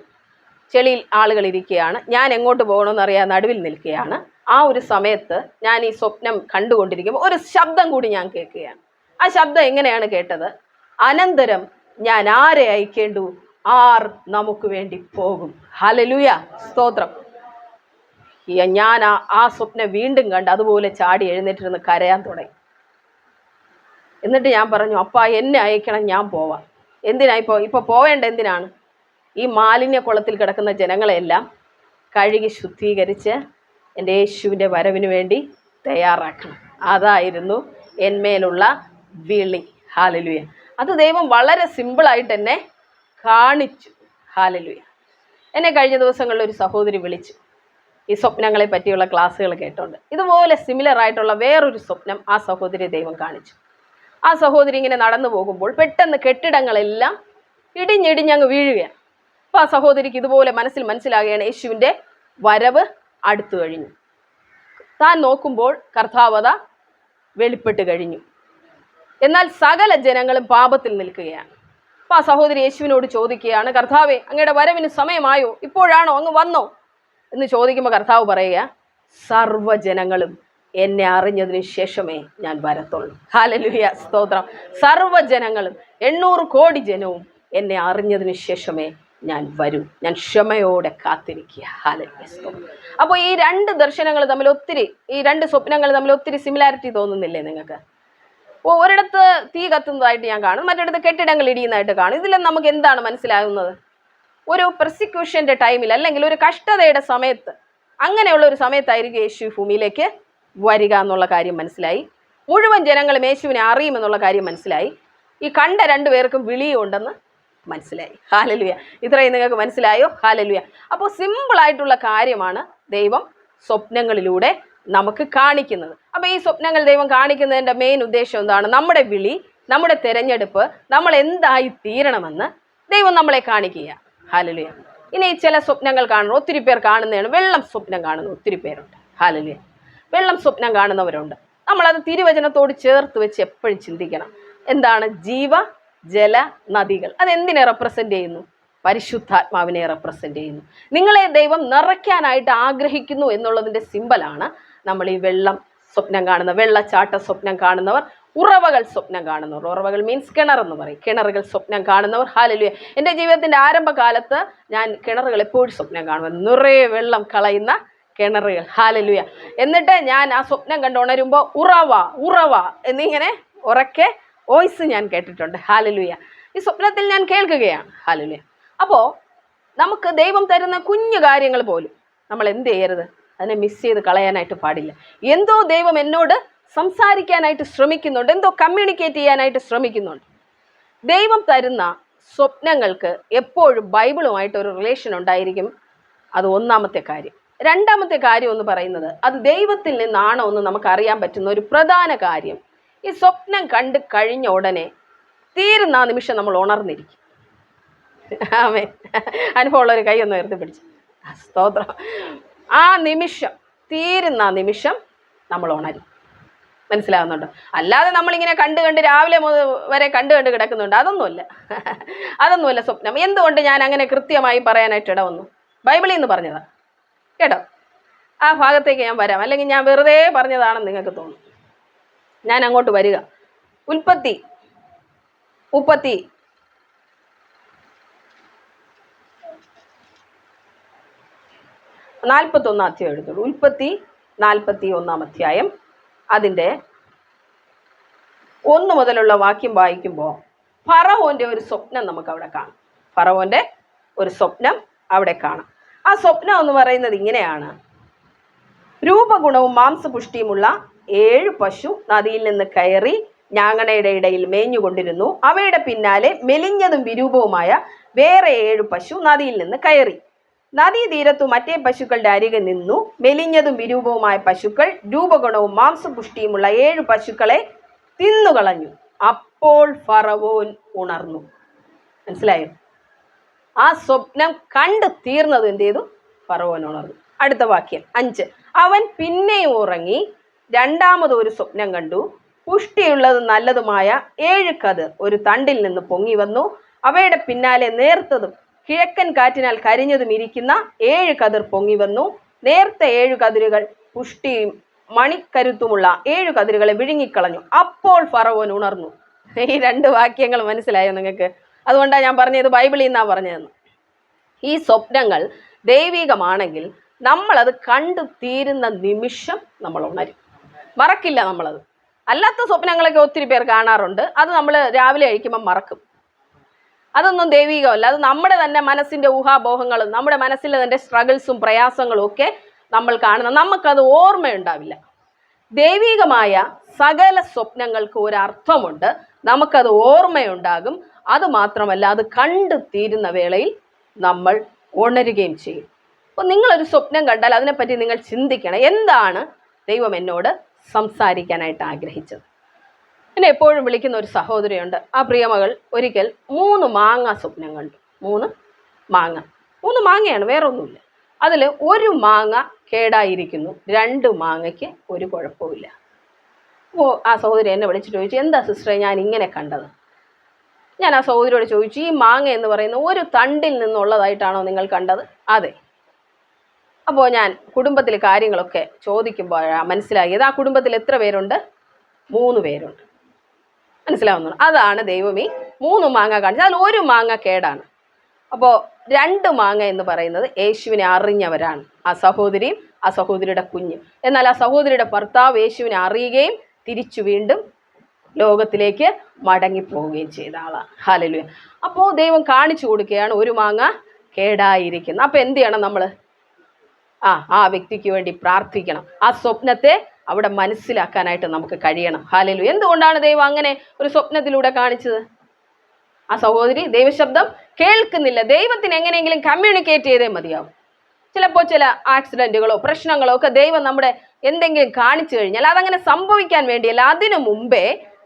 ചെളിയിൽ ആളുകൾ ഇരിക്കുകയാണ്. ഞാൻ എങ്ങോട്ട് പോകണമെന്ന് അറിയാൻ നടുവിൽ നിൽക്കുകയാണ്. ആ ഒരു സമയത്ത് ഞാൻ ഈ സ്വപ്നം കണ്ടുകൊണ്ടിരിക്കുമ്പോൾ ഒരു ശബ്ദം കൂടി ഞാൻ കേൾക്കുകയാണ്. ആ ശബ്ദം എങ്ങനെയാണ് കേട്ടത്? അനന്തരം ഞാൻ ആരെ അയക്കേണ്ടു? ആർ നമുക്ക് വേണ്ടി പോകും? ഹല്ലേലൂയ, സ്തോത്രം. ഞാൻ ആ സ്വപ്നം വീണ്ടും കണ്ട് അതുപോലെ ചാടി എഴുന്നേറ്റിരുന്ന് കരയാൻ തുടങ്ങി. എന്നിട്ട് ഞാൻ പറഞ്ഞു, അപ്പാ എന്നെ അയക്കണം, ഞാൻ പോവാം. എന്തിനാ ഇപ്പോൾ പോവേണ്ട എന്തിനാണ്? ഈ മാലിന്യക്കുളത്തിൽ കിടക്കുന്ന ജനങ്ങളെല്ലാം കഴുകി ശുദ്ധീകരിച്ച് എൻ്റെ യേശുവിൻ്റെ വരവിന് വേണ്ടി തയ്യാറാക്കണം. അതായിരുന്നു എന്മേലുള്ള വിളി. ഹല്ലേലൂയ. അത് ദൈവം വളരെ സിമ്പിളായിട്ട് എന്നെ കാണിച്ചു. ഹല്ലേലൂയ. എന്നെ കഴിഞ്ഞ ദിവസങ്ങളിൽ ഒരു സഹോദരി വിളിച്ചു, ഈ സ്വപ്നങ്ങളെ പറ്റിയുള്ള ക്ലാസ്സുകൾ കേട്ടോണ്ട്. ഇതുപോലെ സിമിലർ ആയിട്ടുള്ള വേറൊരു സ്വപ്നം ആ സഹോദരി ദൈവം കാണിച്ചു. ആ സഹോദരി ഇങ്ങനെ നടന്നു പോകുമ്പോൾ പെട്ടെന്ന് കെട്ടിടങ്ങളെല്ലാം ഇടിഞ്ഞിടിഞ്ഞങ്ങ് വീഴുകയാണ്. അപ്പോൾ ആ സഹോദരിക്ക് ഇതുപോലെ മനസ്സിലാകുകയാണ്, യേശുവിൻ്റെ വരവ് അടുത്തു കഴിഞ്ഞു. താൻ നോക്കുമ്പോൾ കർത്താവത വെളിപ്പെട്ട് കഴിഞ്ഞു. എന്നാൽ സകല ജനങ്ങളും പാപത്തിൽ നിൽക്കുകയാണ്. അപ്പോൾ ആ സഹോദരി യേശുവിനോട് ചോദിക്കുകയാണ്, കർത്താവേ, അങ്ങയുടെ വരവിന് സമയമായോ? ഇപ്പോഴാണോ? അങ്ങ് വന്നോ എന്ന് ചോദിക്കുമ്പോൾ കർത്താവ് പറയുക, സർവ്വജനങ്ങളും എന്നെ അറിഞ്ഞതിന് ശേഷമേ ഞാൻ വരത്തുള്ളൂ. ഹല്ലേലൂയ, സ്തോത്രം. സർവ്വജനങ്ങളും 800 കോടി ജനവും എന്നെ അറിഞ്ഞതിന് ശേഷമേ ഞാൻ വരൂ. ഞാൻ ക്ഷമയോടെ കാത്തിരിക്കുക. ഹല്ലേലൂയ, സ്തോത്രം. അപ്പോൾ ഈ 2 ദർശനങ്ങൾ തമ്മിൽ ഈ 2 സ്വപ്നങ്ങൾ തമ്മിൽ ഒത്തിരി സിമിലാരിറ്റി തോന്നുന്നില്ലേ നിങ്ങൾക്ക്? ഒരിടത്ത് തീ കത്തുന്നതായിട്ട് ഞാൻ കാണും, മറ്റിടത്ത് കെട്ടിടങ്ങൾ ഇടിയുന്നതായിട്ട് കാണും. ഇതിലും നമുക്ക് എന്താണ് മനസ്സിലാകുന്നത്? ഒരു പ്രോസിക്യൂഷൻ്റെ ടൈമിൽ, അല്ലെങ്കിൽ ഒരു കഷ്ടതയുടെ സമയത്ത്, അങ്ങനെയുള്ള ഒരു സമയത്തായിരിക്കും യേശു ഭൂമിയിലേക്ക് വരിക എന്നുള്ള കാര്യം മനസ്സിലായി. മുഴുവൻ ജനങ്ങളും യേശുവിനെ അറിയുമെന്നുള്ള കാര്യം മനസ്സിലായി. ഈ കണ്ട 2 പേർക്കും വിളിയുണ്ടെന്ന് മനസ്സിലായി. ഹല്ലേലൂയ. ഇത്രയും നിങ്ങൾക്ക് മനസ്സിലായോ? ഹല്ലേലൂയ. അപ്പോൾ സിമ്പിളായിട്ടുള്ള കാര്യമാണ് ദൈവം സ്വപ്നങ്ങളിലൂടെ നമുക്ക് കാണിക്കുന്നത്. അപ്പോൾ ഈ സ്വപ്നങ്ങൾ ദൈവം കാണിക്കുന്നതിൻ്റെ മെയിൻ ഉദ്ദേശം എന്താണ്? നമ്മുടെ വിളി, നമ്മുടെ തിരഞ്ഞെടുപ്പ്, നമ്മൾ എന്തായി തീരണമെന്ന് ദൈവം നമ്മളെ കാണിക്കുക. ഹല്ലേലൂയ. ഇനി ചില സ്വപ്നങ്ങൾ കാണുന്നു, ഒത്തിരി പേർ കാണുന്നതാണ് വെള്ളം സ്വപ്നം കാണുന്ന ഒത്തിരി പേരുണ്ട്. ഹല്ലേലൂയ. വെള്ളം സ്വപ്നം കാണുന്നവരുണ്ട്. നമ്മളത് തിരുവചനത്തോട് ചേർത്ത് വെച്ച് എപ്പോഴും ചിന്തിക്കണം. എന്താണ്? ജീവ ജല നദികൾ. അതെന്തിനെ റെപ്രസെൻ്റ് ചെയ്യുന്നു? പരിശുദ്ധാത്മാവിനെ റെപ്രസെൻ്റ് ചെയ്യുന്നു. നിങ്ങളെ ദൈവം നിറയ്ക്കാനായിട്ട് ആഗ്രഹിക്കുന്നു എന്നുള്ളതിൻ്റെ സിമ്പലാണ് നമ്മൾ ഈ വെള്ളം സ്വപ്നം കാണുന്ന, വെള്ളച്ചാട്ട സ്വപ്നം കാണുന്നവർ, ഉറവകൾ സ്വപ്നം കാണുന്നവർ. ഉറവകൾ മീൻസ് കിണറെന്ന് പറയും. കിണറുകൾ സ്വപ്നം കാണുന്നവർ. ഹല്ലേലൂയ. എൻ്റെ ജീവിതത്തിൻ്റെ ആരംഭകാലത്ത് ഞാൻ കിണറുകൾ എപ്പോഴും സ്വപ്നം കാണും, നിറയെ വെള്ളം കളയുന്ന കിണറുകൾ. ഹല്ലേലൂയ. എന്നിട്ട് ഞാൻ ആ സ്വപ്നം കണ്ട് ഉണരുമ്പോൾ ഉറവ എന്നിങ്ങനെ ഉറക്കെ വോയിസ് ഞാൻ കേട്ടിട്ടുണ്ട്. ഹല്ലേലൂയ. ഈ സ്വപ്നത്തിൽ ഞാൻ കേൾക്കുകയാണ്. ഹല്ലേലൂയ. അപ്പോൾ നമുക്ക് ദൈവം തരുന്ന കുഞ്ഞു കാര്യങ്ങൾ പോലും നമ്മൾ എന്ത് ചെയ്യരുത്? അതിനെ മിസ് ചെയ്ത് കളയാനായിട്ട് പാടില്ല. എന്തോ ദൈവം എന്നോട് സംസാരിക്കാനായിട്ട് ശ്രമിക്കുന്നുണ്ട്, എന്തോ കമ്മ്യൂണിക്കേറ്റ് ചെയ്യാനായിട്ട് ശ്രമിക്കുന്നുണ്ട്. ദൈവം തരുന്ന സ്വപ്നങ്ങൾക്ക് എപ്പോഴും ബൈബിളുമായിട്ട് ഒരു റിലേഷൻ ഉണ്ടായിരിക്കും. അത് ഒന്നാമത്തെ കാര്യം. രണ്ടാമത്തെ കാര്യം എന്ന് പറയുന്നത്, അത് ദൈവത്തിൽ നിന്നാണോ എന്ന് നമുക്കറിയാൻ പറ്റുന്ന ഒരു പ്രധാന കാര്യം, ഈ സ്വപ്നം കണ്ട് കഴിഞ്ഞ ഉടനെ തീരുന്ന ആ നിമിഷം നമ്മൾ ഉണർന്നിരിക്കും. ആമേൻ. അനുഭവമുള്ളൊരു കൈ ഒന്ന് ഉയർത്തി പിടിച്ചു. സ്തോത്രം. ആ നിമിഷം, തീരുന്ന ആ നിമിഷം നമ്മൾ ഉണരും. മനസ്സിലാകുന്നുണ്ടോ? അല്ലാതെ നമ്മളിങ്ങനെ കണ്ട് രാവിലെ വരെ കണ്ട് കിടക്കുന്നുണ്ട്. അതൊന്നുമല്ല സ്വപ്നം. എന്തുകൊണ്ട് ഞാൻ അങ്ങനെ കൃത്യമായി പറയാനായിട്ട് ഇട വന്നു? ബൈബിളിൽ നിന്ന് പറഞ്ഞതാണ് കേട്ടോ. ആ ഭാഗത്തേക്ക് ഞാൻ വരാം, അല്ലെങ്കിൽ ഞാൻ വെറുതെ പറഞ്ഞതാണെന്ന് നിങ്ങൾക്ക് തോന്നും. ഞാൻ അങ്ങോട്ട് വരിക. ഉൽപ്പത്തി 41 അധ്യായം എടുത്തുള്ളൂ. ഉൽപ്പത്തി 41 അധ്യായം അതിൻ്റെ 1 മുതലുള്ള വാക്യം വായിക്കുമ്പോൾ ഫറവോൻ്റെ ഒരു സ്വപ്നം നമുക്ക് അവിടെ കാണാം. ഫറവോൻ്റെ ഒരു സ്വപ്നം അവിടെ കാണാം. ആ സ്വപ്നം എന്ന് പറയുന്നത് ഇങ്ങനെയാണ്: രൂപഗുണവും മാംസപുഷ്ടിയുമുള്ള 7 പശു നദിയിൽ നിന്ന് കയറി ഞാങ്ങണയുടെ ഇടയിൽ മേഞ്ഞുകൊണ്ടിരുന്നു. അവയുടെ പിന്നാലെ മെലിഞ്ഞതും വിരൂപവുമായ വേറെ 7 പശു നദിയിൽ നിന്ന് കയറി. നദീതീരത്തു മറ്റേ പശുക്കളുടെ അരികെ നിന്നു. മെലിഞ്ഞതും വിരൂപവുമായ പശുക്കൾ രൂപഗുണവും മാംസപുഷ്ടിയുമുള്ള 7 പശുക്കളെ തിന്നുകളഞ്ഞു. അപ്പോൾ ഫറവോൻ ഉണർന്നു. മനസ്സിലായോ? ആ സ്വപ്നം കണ്ടു തീർന്നത് എന്ത് ചെയ്തു? ഫറവോൻ ഉണർന്നു. അടുത്ത വാക്യം 5. അവൻ പിന്നെയും ഉറങ്ങി, രണ്ടാമതൊരു സ്വപ്നം കണ്ടു. പുഷ്ടിയുള്ളതും നല്ലതുമായ 7 കതിർ ഒരു തണ്ടിൽ നിന്ന് പൊങ്ങി വന്നു. അവയുടെ പിന്നാലെ നേർത്തതും കിഴക്കൻ കാറ്റിനാൽ കരിഞ്ഞതും ഇരിക്കുന്ന 7 കതിർ പൊങ്ങി വന്നു. നേർത്ത 7 കതിരുകൾ പുഷ്ടിയും മണിക്കരുത്തുമുള്ള 7 കതിരുകളെ വിഴുങ്ങിക്കളഞ്ഞു. അപ്പോൾ ഫറവോൻ ഉണർന്നു. ഈ 2 വാക്യങ്ങൾ മനസ്സിലായോ നിങ്ങൾക്ക്? അതുകൊണ്ടാണ് ഞാൻ പറഞ്ഞത് ബൈബിളിൽ നിന്നാണ് പറഞ്ഞതെന്ന്. ഈ സ്വപ്നങ്ങൾ ദൈവികമാണെങ്കിൽ നമ്മളത് കണ്ടു തീരുന്ന നിമിഷം നമ്മൾ ഉണരും, മറക്കില്ല നമ്മളത്. അല്ലാത്ത സ്വപ്നങ്ങളൊക്കെ ഒത്തിരി പേർ കാണാറുണ്ട്, അത് നമ്മൾ രാവിലെ കഴിക്കുമ്പോൾ മറക്കും. അതൊന്നും ദൈവികമല്ല. അത് നമ്മുടെ തന്നെ മനസ്സിൻ്റെ ഊഹാപോഹങ്ങളും നമ്മുടെ മനസ്സിലെ തന്നെ സ്ട്രഗിൾസും പ്രയാസങ്ങളും ഒക്കെ നമ്മൾ കാണുന്ന, നമുക്കത് ഓർമ്മയുണ്ടാവില്ല. ദൈവികമായ സകല സ്വപ്നങ്ങൾക്ക് ഒരർത്ഥമുണ്ട്, നമുക്കത് ഓർമ്മയുണ്ടാകും. അത് മാത്രമല്ല, അത് കണ്ടു തീരുന്ന വേളയിൽ നമ്മൾ ഉണരുകയും ചെയ്യും. അപ്പോൾ നിങ്ങളൊരു സ്വപ്നം കണ്ടാൽ അതിനെപ്പറ്റി നിങ്ങൾ ചിന്തിക്കണം, എന്താണ് ദൈവം എന്നോട് സംസാരിക്കാനായിട്ട് ആഗ്രഹിച്ചത്. എന്നെ എപ്പോഴും വിളിക്കുന്ന ഒരു സഹോദരിയുണ്ട്. ആ പ്രിയമകൾ ഒരിക്കൽ 3 മാങ്ങ സ്വപ്നം കണ്ടു. 3 മാങ്ങയാണ്, വേറൊന്നുമില്ല. അതിൽ 1 മാങ്ങ കേടായിരിക്കുന്നു, 2 മാങ്ങയ്ക്ക് ഒരു കുഴപ്പമില്ല. അപ്പോൾ ആ സഹോദരി എന്നെ വിളിച്ചിട്ട് ചോദിച്ചു, എന്താ സിസ്റ്ററെ ഞാൻ ഇങ്ങനെ കണ്ടത്? ഞാൻ ആ സഹോദരിയോട് ചോദിച്ചു, ഈ മാങ്ങ എന്ന് പറയുന്ന ഒരു തണ്ടിൽ നിന്നുള്ളതായിട്ടാണോ നിങ്ങൾ കണ്ടത്? അതെ. അപ്പോൾ ഞാൻ കുടുംബത്തിലെ കാര്യങ്ങളൊക്കെ ചോദിക്കുമ്പോഴാണ് മനസ്സിലാക്കിയത് ആ കുടുംബത്തിൽ എത്ര പേരുണ്ട്? 3 പേരുണ്ട്. മനസ്സിലാവുന്നു? അതാണ് ദൈവം ഈ 3 മാങ്ങ കാണിച്ചത്. അതിൽ 1 മാങ്ങ കേടാണ്. അപ്പോൾ 2 മാങ്ങ എന്ന് പറയുന്നത് യേശുവിനെ അറിഞ്ഞവരാണ്, ആ സഹോദരിയും ആ സഹോദരിയുടെ കുഞ്ഞും. എന്നാൽ ആ സഹോദരിയുടെ ഭർത്താവ് യേശുവിനെ അറിയുകയും തിരിച്ചു വീണ്ടും ലോകത്തിലേക്ക് മടങ്ങിപ്പോവുകയും ചെയ്ത ആളാണ്. ഹല്ലേലൂയ. അപ്പോൾ ദൈവം കാണിച്ചു കൊടുക്കുകയാണ് 1 മാങ്ങ കേടായിരിക്കുന്നത്. അപ്പോൾ എന്ത് ചെയ്യണം നമ്മൾ? ആ വ്യക്തിക്ക് വേണ്ടി പ്രാർത്ഥിക്കണം. ആ സ്വപ്നത്തെ അവിടെ മനസ്സിലാക്കാനായിട്ട് നമുക്ക് കഴിയണം. ഹല്ലേലൂയ. എന്തുകൊണ്ടാണ് ദൈവം അങ്ങനെ ഒരു സ്വപ്നത്തിലൂടെ കാണിച്ചത്? ആ സഹോദരി ദൈവശബ്ദം കേൾക്കുന്നില്ല. ദൈവത്തിന് എങ്ങനെയെങ്കിലും കമ്മ്യൂണിക്കേറ്റ് ചെയ്തേ മതിയാവും. ചിലപ്പോൾ ചില ആക്സിഡൻറ്റുകളോ പ്രശ്നങ്ങളോ ഒക്കെ ദൈവം നമ്മുടെ എന്തെങ്കിലും കാണിച്ചു കഴിഞ്ഞാൽ അതങ്ങനെ സംഭവിക്കാൻ വേണ്ടിയല്ല, അതിനു മുമ്പേ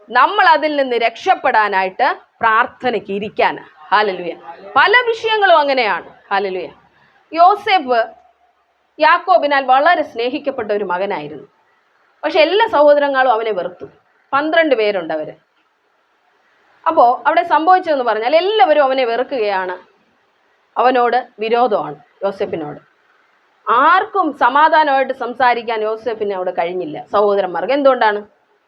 നമ്മൾ അതിൽ നിന്ന് രക്ഷപ്പെടാനായിട്ട് പ്രാർത്ഥനയ്ക്ക് ഇരിക്കാൻ. ഹല്ലേലൂയ. പല വിഷയങ്ങളും അങ്ങനെയാണ്. ഹല്ലേലൂയ. യോസേഫ് യാക്കോബിനാൽ വളരെ സ്നേഹിക്കപ്പെട്ട ഒരു മകനായിരുന്നു. പക്ഷെ എല്ലാ സഹോദരങ്ങളും അവനെ വെറുത്തു. 12 പേരുണ്ട് അവർ. അപ്പോൾ അവിടെ സംഭവിച്ചതെന്ന് പറഞ്ഞാൽ എല്ലാവരും അവനെ വെറുക്കുകയാണ്, അവനോട് വിരോധമാണ് യോസേഫിനോട്. ആർക്കും സമാധാനമായിട്ട് സംസാരിക്കാൻ യോസേഫിനോട് കഴിഞ്ഞില്ല സഹോദരന്മാർക്ക്. എന്തുകൊണ്ടാണ്?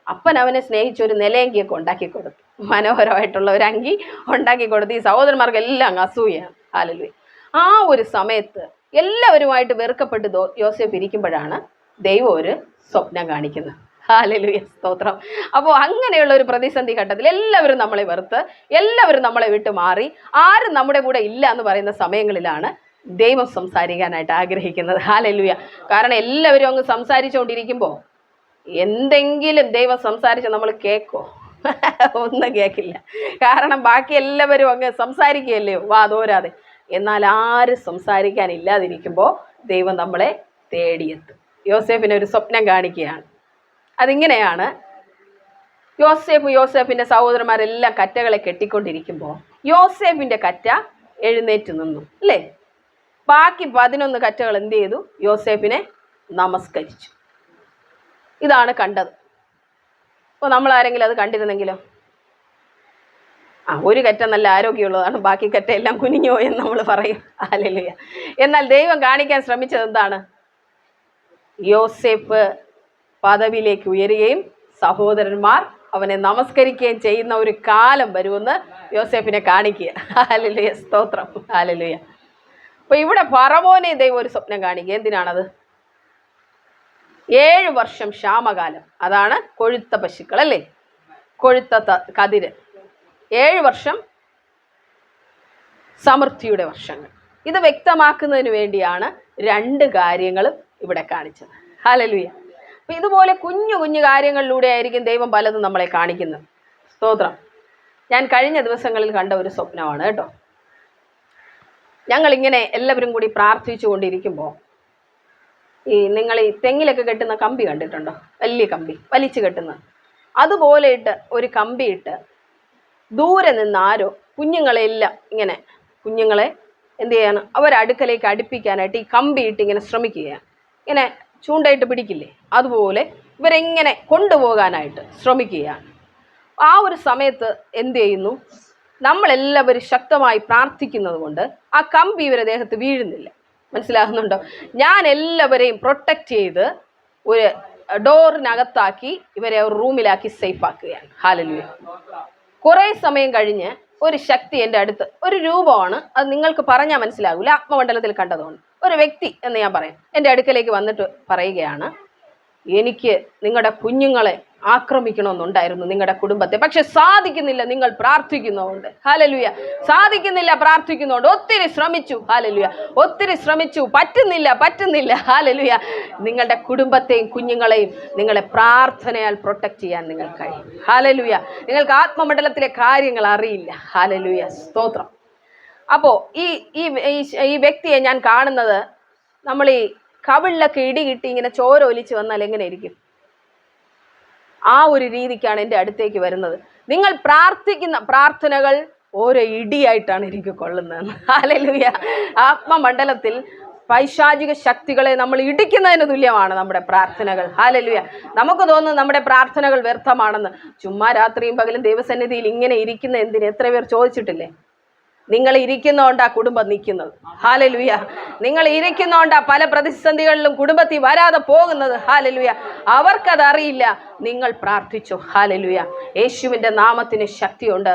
അപ്പൻ അവനെ സ്നേഹിച്ച ഒരു നിലയങ്കിയൊക്കെ ഉണ്ടാക്കി കൊടുത്തു, മനോഹരമായിട്ടുള്ള ഒരു അങ്കി ഉണ്ടാക്കി കൊടുത്തു. ഈ സഹോദരന്മാർക്ക് എല്ലാം അസൂയാണ്. ഹല്ലേലൂയ. ആ ഒരു സമയത്ത് എല്ലാവരുമായിട്ട് വെറുക്കപ്പെട്ട് യോസേഫ് ഇരിക്കുമ്പോഴാണ് ദൈവം ഒരു സ്വപ്നം കാണിക്കുന്നത്. ഹല്ലേലൂയ, സ്തോത്രം. അപ്പോൾ അങ്ങനെയുള്ള ഒരു പ്രതിസന്ധി ഘട്ടത്തിൽ എല്ലാവരും നമ്മളെ വെറുത്ത്, എല്ലാവരും നമ്മളെ വിട്ട് മാറി, ആരും നമ്മുടെ കൂടെ ഇല്ല എന്ന് പറയുന്ന സമയങ്ങളിലാണ് ദൈവം സംസാരിക്കാനായിട്ട് ആഗ്രഹിക്കുന്നത്. ഹല്ലേലൂയ. കാരണം എല്ലാവരും അങ്ങ് സംസാരിച്ചുകൊണ്ടിരിക്കുമ്പോൾ എന്തെങ്കിലും ദൈവം സംസാരിച്ച് നമ്മൾ കേൾക്കോ? ഒന്നും കേൾക്കില്ല. കാരണം ബാക്കി എല്ലാവരും അങ്ങ് സംസാരിക്കുകയല്ലയോ വാതോരാതെ. എന്നാൽ ആരും സംസാരിക്കാനില്ലാതിരിക്കുമ്പോൾ ദൈവം നമ്മളെ തേടിയെത്തും. യോസേഫിനെ ഒരു സ്വപ്നം കാണിക്കുകയാണ്. അതിങ്ങനെയാണ്, യോസേഫിൻ്റെ സഹോദരന്മാരെല്ലാം കറ്റകളെ കെട്ടിക്കൊണ്ടിരിക്കുമ്പോൾ യോസേഫിൻ്റെ കറ്റ എഴുന്നേറ്റ് നിന്നു, അല്ലേ? ബാക്കി 11 കറ്റകൾ എന്ത് ചെയ്തു? യോസേഫിനെ നമസ്കരിച്ചു. ഇതാണ് കണ്ടത്. അപ്പോൾ നമ്മൾ ആരെങ്കിലും അത് കണ്ടിരുന്നെങ്കിലോ? ഒരു കറ്റ നല്ല ആരോഗ്യമുള്ളതാണ്, ബാക്കി കറ്റ എല്ലാം കുനിഞ്ഞോ എന്ന് നമ്മൾ പറയും. ഹല്ലേലൂയ. എന്നാൽ ദൈവം കാണിക്കാൻ ശ്രമിച്ചത് എന്താണ്? യോസേഫ് പദവിയിലേക്ക് ഉയരുകയും സഹോദരന്മാർ അവനെ നമസ്കരിക്കുകയും ചെയ്യുന്ന ഒരു കാലം വരുമെന്ന് യോസേഫിനെ കാണിക്കുക. ഹല്ലേലൂയ, സ്തോത്രം. ഹല്ലേലൂയ. അപ്പോൾ ഇവിടെ ഫറവോനെ ദൈവം ഒരു സ്വപ്നം കാണിക്കുക. എന്തിനാണത്? 7 വർഷം ക്ഷാമകാലം. അതാണ് കൊഴുത്ത പശുക്കൾ, അല്ലേ? കൊഴുത്ത കതിര്. 7 വർഷം സമൃദ്ധിയുടെ വർഷങ്ങൾ. ഇത് വ്യക്തമാക്കുന്നതിന് വേണ്ടിയാണ് 2 കാര്യങ്ങളും ഇവിടെ കാണിച്ചത്. ഹല്ലേലൂയ. അപ്പം ഇതുപോലെ കുഞ്ഞു കുഞ്ഞു കാര്യങ്ങളിലൂടെ ആയിരിക്കും ദൈവം പലതും നമ്മളെ കാണിക്കുന്നത്. സ്തോത്രം. ഞാൻ കഴിഞ്ഞ ദിവസങ്ങളിൽ കണ്ട ഒരു സ്വപ്നമാണ് കേട്ടോ. ഞങ്ങളിങ്ങനെ എല്ലാവരും കൂടി പ്രാർത്ഥിച്ചു കൊണ്ടിരിക്കുമ്പോൾ നിങ്ങൾ ഈ തെങ്ങിലൊക്കെ കെട്ടുന്ന കമ്പി കണ്ടിട്ടുണ്ടോ? വലിയ കമ്പി വലിച്ചു കെട്ടുന്നത്. അതുപോലെ ഇട്ട് ഒരു കമ്പി ഇട്ട് ദൂരെ നിന്ന് ആരോ കുഞ്ഞുങ്ങളെല്ലാം ഇങ്ങനെ കുഞ്ഞുങ്ങളെ എന്ത് ചെയ്യാണ്, അവരടുക്കലേക്ക് അടുപ്പിക്കാനായിട്ട് ഈ കമ്പി ഇട്ട് ഇങ്ങനെ ശ്രമിക്കുകയാണ്. ഇങ്ങനെ ചൂണ്ടയിട്ട് പിടിക്കില്ലേ, അതുപോലെ ഇവരെങ്ങനെ കൊണ്ടുപോകാനായിട്ട് ശ്രമിക്കുകയാണ്. ആ ഒരു സമയത്ത് എന്ത് ചെയ്യുന്നു, നമ്മളെല്ലാവരും ശക്തമായി പ്രാർത്ഥിക്കുന്നത് കൊണ്ട് ആ കമ്പി ഇവരെ ദേഹത്ത് വീഴുന്നില്ല. മനസ്സിലാകുന്നുണ്ടോ? ഞാൻ എല്ലാവരെയും പ്രൊട്ടക്റ്റ് ചെയ്ത് ഒരു ഡോറിനകത്താക്കി ഇവരെ ഒരു റൂമിലാക്കി സേഫ് ആക്കുകയാണ്. ഹല്ലേലൂയ. കുറേ സമയം കഴിഞ്ഞ് ഒരു ശക്തി എൻ്റെ അടുത്ത്, ഒരു രൂപമാണ്, അത് നിങ്ങൾക്ക് പറഞ്ഞാൽ മനസ്സിലാകില്ല, ആത്മമണ്ഡലത്തിൽ കണ്ടതുകൊണ്ട് ഒരു വ്യക്തി എന്ന് ഞാൻ പറയാം, എൻ്റെ അടുക്കലേക്ക് വന്നിട്ട് പറയുകയാണ്, എനിക്ക് നിങ്ങളുടെ കുഞ്ഞുങ്ങളെ ആക്രമിക്കണമെന്നുണ്ടായിരുന്നു, നിങ്ങളുടെ കുടുംബത്തെ, പക്ഷെ സാധിക്കുന്നില്ല, നിങ്ങൾ പ്രാർത്ഥിക്കുന്നതുകൊണ്ട്. ഹല്ലേലൂയ. സാധിക്കുന്നില്ല, പ്രാർത്ഥിക്കുന്നതുകൊണ്ട് ഒത്തിരി ശ്രമിച്ചു. ഹല്ലേലൂയ. ഒത്തിരി ശ്രമിച്ചു, പറ്റുന്നില്ല. ഹല്ലേലൂയ. നിങ്ങളുടെ കുടുംബത്തെയും കുഞ്ഞുങ്ങളെയും നിങ്ങളെ പ്രാർത്ഥനയാൽ പ്രൊട്ടക്റ്റ് ചെയ്യാൻ നിങ്ങൾക്ക് കഴിയും. ഹല്ലേലൂയ. നിങ്ങൾക്ക് ആത്മമണ്ഡലത്തിലെ കാര്യങ്ങൾ അറിയില്ല. ഹല്ലേലൂയ. സ്തോത്രം. അപ്പോൾ ഈ വ്യക്തിയെ ഞാൻ കാണുന്നത്, നമ്മൾ ഈ കവിളിലൊക്കെ ഇടി കിട്ടി ഇങ്ങനെ ചോര ഒലിച്ച് വന്നാൽ എങ്ങനെ ഇരിക്കും, ആ ഒരു രീതിക്കാണ് എൻ്റെ അടുത്തേക്ക് വരുന്നത്. നിങ്ങൾ പ്രാർത്ഥിക്കുന്ന പ്രാർത്ഥനകൾ ഓരോ ഇടിയായിട്ടാണ് എനിക്ക് കൊള്ളുന്നത്. ഹല്ലേലൂയ. ആത്മമണ്ഡലത്തിൽ പൈശാചിക ശക്തികളെ നമ്മൾ ഇടിക്കുന്നതിന് തുല്യമാണ് നമ്മുടെ പ്രാർത്ഥനകൾ. ഹല്ലേലൂയ. നമുക്ക് തോന്നുന്നു നമ്മുടെ പ്രാർത്ഥനകൾ വ്യർത്ഥമാണെന്ന്. ചുമ്മാ രാത്രിയും പകലും ദൈവസന്നിധിയിൽ ഇങ്ങനെ ഇരിക്കുന്ന എന്തിന് എത്ര പേർ ചോദിച്ചിട്ടില്ലേ? നിങ്ങൾ ഇരിക്കുന്നതുകൊണ്ടാ കുടുംബം നിൽക്കുന്നത്. ഹല്ലേലൂയ. നിങ്ങൾ ഇരിക്കുന്നതുകൊണ്ടാ പല പ്രതിസന്ധികളിലും കുടുംബത്തിൽ വരാതെ പോകുന്നത്. ഹല്ലേലൂയ. അവർക്കതറിയില്ല, നിങ്ങൾ പ്രാർത്ഥിച്ചു. ഹല്ലേലൂയ. യേശുവിൻ്റെ നാമത്തിന് ശക്തിയുണ്ട്.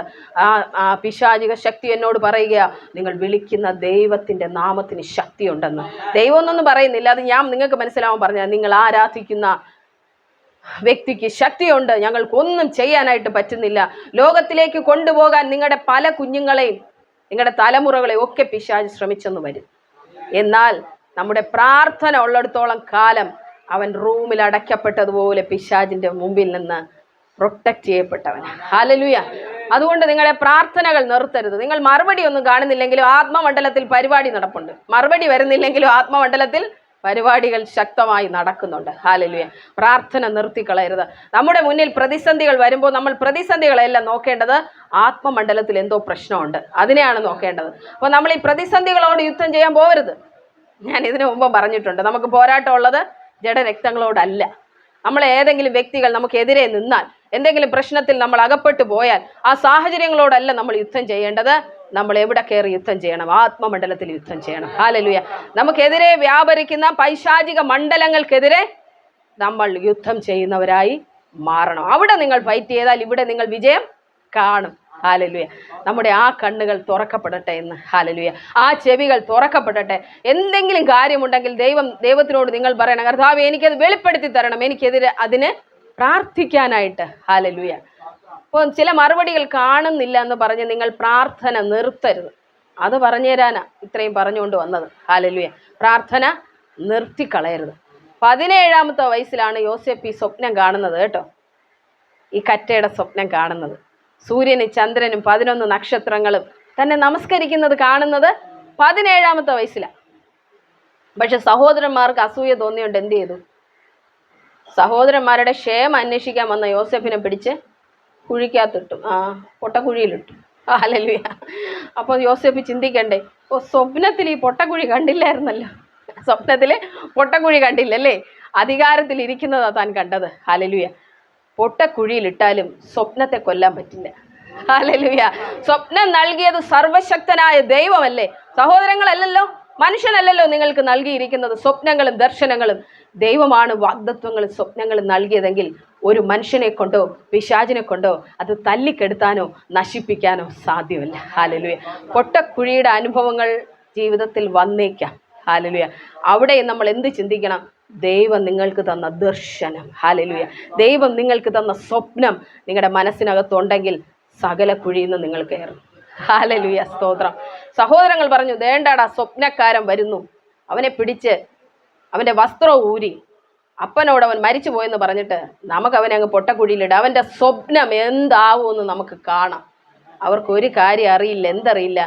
ആ പിശാചിക ശക്തി എന്നോട് പറയുക, നിങ്ങൾ വിളിക്കുന്ന ദൈവത്തിൻ്റെ നാമത്തിന് ശക്തിയുണ്ടെന്ന്. ദൈവം എന്നൊന്നും പറയുന്നില്ല, അത് ഞാൻ നിങ്ങൾക്ക് മനസ്സിലാവാൻ പറഞ്ഞാൽ, നിങ്ങൾ ആരാധിക്കുന്ന വ്യക്തിക്ക് ശക്തിയുണ്ട്, ഞങ്ങൾക്കൊന്നും ചെയ്യാനായിട്ട് പറ്റുന്നില്ല. ലോകത്തിലേക്ക് കൊണ്ടുപോകാൻ നിങ്ങളുടെ പല കുഞ്ഞുങ്ങളെയും നിങ്ങളുടെ തലമുറകളെ ഒക്കെ പിശാച് ശ്രമിച്ചെന്ന് വരും. എന്നാൽ നമ്മുടെ പ്രാർത്ഥന ഉള്ളിടത്തോളം കാലം അവൻ റൂമിൽ അടയ്ക്കപ്പെട്ടതുപോലെ പിശാചിൻ്റെ മുമ്പിൽ നിന്ന് പ്രൊട്ടക്റ്റ് ചെയ്യപ്പെട്ടവൻ. ഹല്ലേലൂയ. അതുകൊണ്ട് നിങ്ങളുടെ പ്രാർത്ഥനകൾ നിർത്തരുത്. നിങ്ങൾ മറുപടി ഒന്നും കാണുന്നില്ലെങ്കിലും ആത്മമണ്ഡലത്തിൽ പരിപാടി നടപ്പുണ്ട്. മറുപടി വരുന്നില്ലെങ്കിലും ആത്മമണ്ഡലത്തിൽ പരിപാടികൾ ശക്തമായി നടക്കുന്നുണ്ട്. ഹല്ലേലൂയ. പ്രാർത്ഥന നിർത്തിക്കളയരുത്. നമ്മുടെ മുന്നിൽ പ്രതിസന്ധികൾ വരുമ്പോൾ നമ്മൾ പ്രതിസന്ധികളെല്ലാം നോക്കേണ്ടത് ആത്മമണ്ഡലത്തിൽ എന്തോ പ്രശ്നമുണ്ട്, അതിനെയാണ് നോക്കേണ്ടത്. അപ്പോൾ നമ്മൾ ഈ പ്രതിസന്ധികളോട് യുദ്ധം ചെയ്യാൻ പോകരുത്. ഞാൻ ഇതിനു മുമ്പ് പറഞ്ഞിട്ടുണ്ട്, നമുക്ക് പോരാട്ടമുള്ളത് ജഡരക്തങ്ങളോടല്ല. നമ്മൾ ഏതെങ്കിലും വ്യക്തികൾ നമുക്കെതിരെ നിന്നാൽ, എന്തെങ്കിലും പ്രശ്നത്തിൽ നമ്മൾ അകപ്പെട്ടു പോയാൽ ആ സാഹചര്യങ്ങളോടല്ല നമ്മൾ യുദ്ധം ചെയ്യേണ്ടത്. നമ്മൾ എവിടെ കയറി യുദ്ധം ചെയ്യണം? ആത്മമണ്ഡലത്തിൽ യുദ്ധം ചെയ്യണം. ഹല്ലേലൂയ. നമുക്കെതിരെ വ്യാപരിക്കുന്ന പൈശാചിക മണ്ഡലങ്ങൾക്കെതിരെ നമ്മൾ യുദ്ധം ചെയ്യുന്നവരായി മാറണം. അവിടെ നിങ്ങൾ ഫൈറ്റ് ചെയ്താൽ ഇവിടെ നിങ്ങൾ വിജയം കാണും. ഹല്ലേലൂയ. നമ്മുടെ ആ കണ്ണുകൾ തുറക്കപ്പെടട്ടെ എന്ന്. ഹല്ലേലൂയ. ആ ചെവികൾ തുറക്കപ്പെടട്ടെ. എന്തെങ്കിലും കാര്യമുണ്ടെങ്കിൽ ദൈവത്തിനോട് നിങ്ങൾ പറയണം, കർത്താവേ എനിക്കത് വെളിപ്പെടുത്തി തരണം, എനിക്കെതിരെ അതിന് പ്രാർത്ഥിക്കാനായിട്ട്. ഹല്ലേലൂയ. അപ്പോൾ ചില മറുപടികൾ കാണുന്നില്ല എന്ന് പറഞ്ഞ് നിങ്ങൾ പ്രാർത്ഥന നിർത്തരുത്. അത് പറഞ്ഞു തരാനാ ഇത്രയും പറഞ്ഞുകൊണ്ട് വന്നത്. ഹല്ലേലൂയ. പ്രാർത്ഥന നിർത്തിക്കളയരുത്. 17-ാമത്തെ വയസ്സിലാണ് യോസേപ്പ് ഈ സ്വപ്നം കാണുന്നത് കേട്ടോ. ഈ കറ്റയുടെ സ്വപ്നം കാണുന്നത്. സൂര്യനും ചന്ദ്രനും 11 നക്ഷത്രങ്ങളും തന്നെ നമസ്കരിക്കുന്നത് കാണുന്നത് 17-ാമത്തെ വയസ്സിലാണ്. പക്ഷെ സഹോദരന്മാർക്ക് അസൂയ തോന്നിയോണ്ട് എന്ത് ചെയ്തു? സഹോദരന്മാരുടെ ക്ഷേമം അന്വേഷിക്കാൻ വന്ന യോസേപ്പിനെ പിടിച്ച് കുഴിക്കകത്തിട്ടു. പൊട്ടക്കുഴിയിലിട്ടു. ഹല്ലേലൂയ. അപ്പോൾ യോസേപ്പ് ചിന്തിക്കണ്ടേ, സ്വപ്നത്തിൽ ഈ പൊട്ടക്കുഴി കണ്ടില്ലായിരുന്നല്ലോ, സ്വപ്നത്തിൽ പൊട്ടക്കുഴി കണ്ടില്ലല്ലേ, അധികാരത്തിൽ ഇരിക്കുന്നതാ താൻ കണ്ടത്. ഹല്ലേലൂയ. പൊട്ടക്കുഴിയിലിട്ടാലും സ്വപ്നത്തെ കൊല്ലാൻ പറ്റില്ല. ഹല്ലേലൂയ. സ്വപ്നം നൽകിയത് സർവശക്തനായ ദൈവമല്ലേ, സഹോദരങ്ങളല്ലല്ലോ, മനുഷ്യനല്ലല്ലോ നിങ്ങൾക്ക് നൽകിയിരിക്കുന്നത്. സ്വപ്നങ്ങളും ദർശനങ്ങളും ദൈവമാണ് വാഗ്ദത്വങ്ങളും സ്വപ്നങ്ങളും നൽകിയതെങ്കിൽ ഒരു മനുഷ്യനെ കൊണ്ടോ പിശാചിനെ കൊണ്ടോ അത് തല്ലിക്കെടുത്താനോ നശിപ്പിക്കാനോ സാധ്യമല്ല. ഹല്ലേലൂയ. പൊട്ടക്കുഴിയുടെ അനുഭവങ്ങൾ ജീവിതത്തിൽ വന്നേക്കാം. ഹല്ലേലൂയ. അവിടെ നമ്മൾ എന്ത് ചിന്തിക്കണം? ദൈവം നിങ്ങൾക്ക് തന്ന ദർശനം, ഹല്ലേലൂയ, ദൈവം നിങ്ങൾക്ക് തന്ന സ്വപ്നം നിങ്ങളുടെ മനസ്സിനകത്തുണ്ടെങ്കിൽ സകല കുഴിയിൽ നിന്ന് നിങ്ങൾ കയറും. ഹല്ലേലൂയ. സ്തോത്രം. സഹോദരങ്ങൾ പറഞ്ഞു, ദേണ്ടാടാ സ്വപ്നക്കാരൻ വരുന്നു, അവനെ പിടിച്ച് അവൻ്റെ വസ്ത്രം ഊരി അപ്പനോട് അവൻ മരിച്ചു പോയെന്ന് പറഞ്ഞിട്ട് നമുക്ക് അവനെ അങ്ങ് പൊട്ടക്കുഴിയിലിടുക. അവൻ്റെ സ്വപ്നം എന്താവുമെന്ന് നമുക്ക് കാണാം. അവർക്കൊരു കാര്യം അറിയില്ല. എന്തറിയില്ല?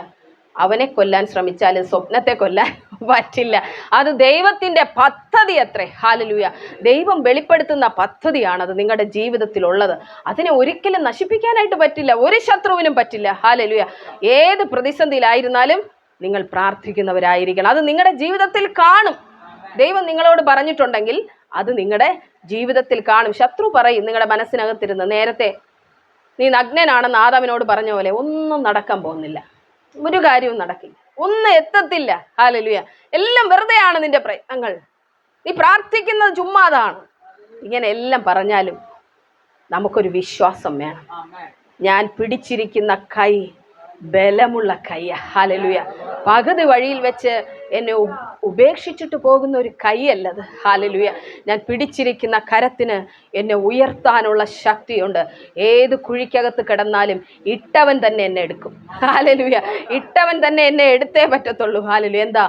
അവനെ കൊല്ലാൻ ശ്രമിച്ചാൽ സ്വപ്നത്തെ കൊല്ലാൻ പറ്റില്ല. അത് ദൈവത്തിൻ്റെ പദ്ധതി അത്രേ. ഹല്ലേലൂയ. ദൈവം വെളിപ്പെടുത്തുന്ന പദ്ധതിയാണത് നിങ്ങളുടെ ജീവിതത്തിലുള്ളത്. അതിനെ ഒരിക്കലും നശിപ്പിക്കാനായിട്ട് പറ്റില്ല, ഒരു ശത്രുവിനും പറ്റില്ല. ഹല്ലേലൂയ. ഏത് പ്രതിസന്ധിയിലായിരുന്നാലും നിങ്ങൾ പ്രാർത്ഥിക്കുന്നവരായിരിക്കണം. അത് നിങ്ങളുടെ ജീവിതത്തിൽ കാണും. ദൈവം നിങ്ങളോട് പറഞ്ഞിട്ടുണ്ടെങ്കിൽ അത് നിങ്ങളുടെ ജീവിതത്തിൽ കാണും. ശത്രു പറയും നിങ്ങളുടെ മനസ്സിനകത്തിരുന്ന്, നേരത്തെ നീ നഗ്നനാണെന്ന് ആദാമിനോട് പറഞ്ഞ പോലെ ഒന്നും നടക്കാൻ പോകുന്നില്ല, ഒരു കാര്യവും നടക്കില്ല, ഒന്നും എത്തത്തില്ല. ഹല്ലേലൂയ. എല്ലാം വെറുതെയാണ് നിന്റെ പ്രയത്നങ്ങൾ, നീ പ്രാർത്ഥിക്കുന്നത് ചുമ്മാതാണ്. ഇങ്ങനെ എല്ലാം പറഞ്ഞാലും നമുക്കൊരു വിശ്വാസം വേണം. ഞാൻ പിടിച്ചിരിക്കുന്ന കൈ ബലമുള്ള കൈയ. ഹല്ലേലൂയ. പകുതി വഴിയിൽ വെച്ച് എന്നെ ഉപേക്ഷിച്ചിട്ട് പോകുന്ന ഒരു കൈയല്ലത്. ഹല്ലേലൂയ. ഞാൻ പിടിച്ചിരിക്കുന്ന കരത്തിന് എന്നെ ഉയർത്താനുള്ള ശക്തിയുണ്ട്. ഏത് കുഴിക്കകത്ത് കിടന്നാലും ഇട്ടവൻ തന്നെ എന്നെ എടുക്കും. ഹല്ലേലൂയ. ഇട്ടവൻ തന്നെ എന്നെ എടുത്തേ പറ്റത്തുള്ളൂ. ഹല്ലേലൂയ. എന്താ?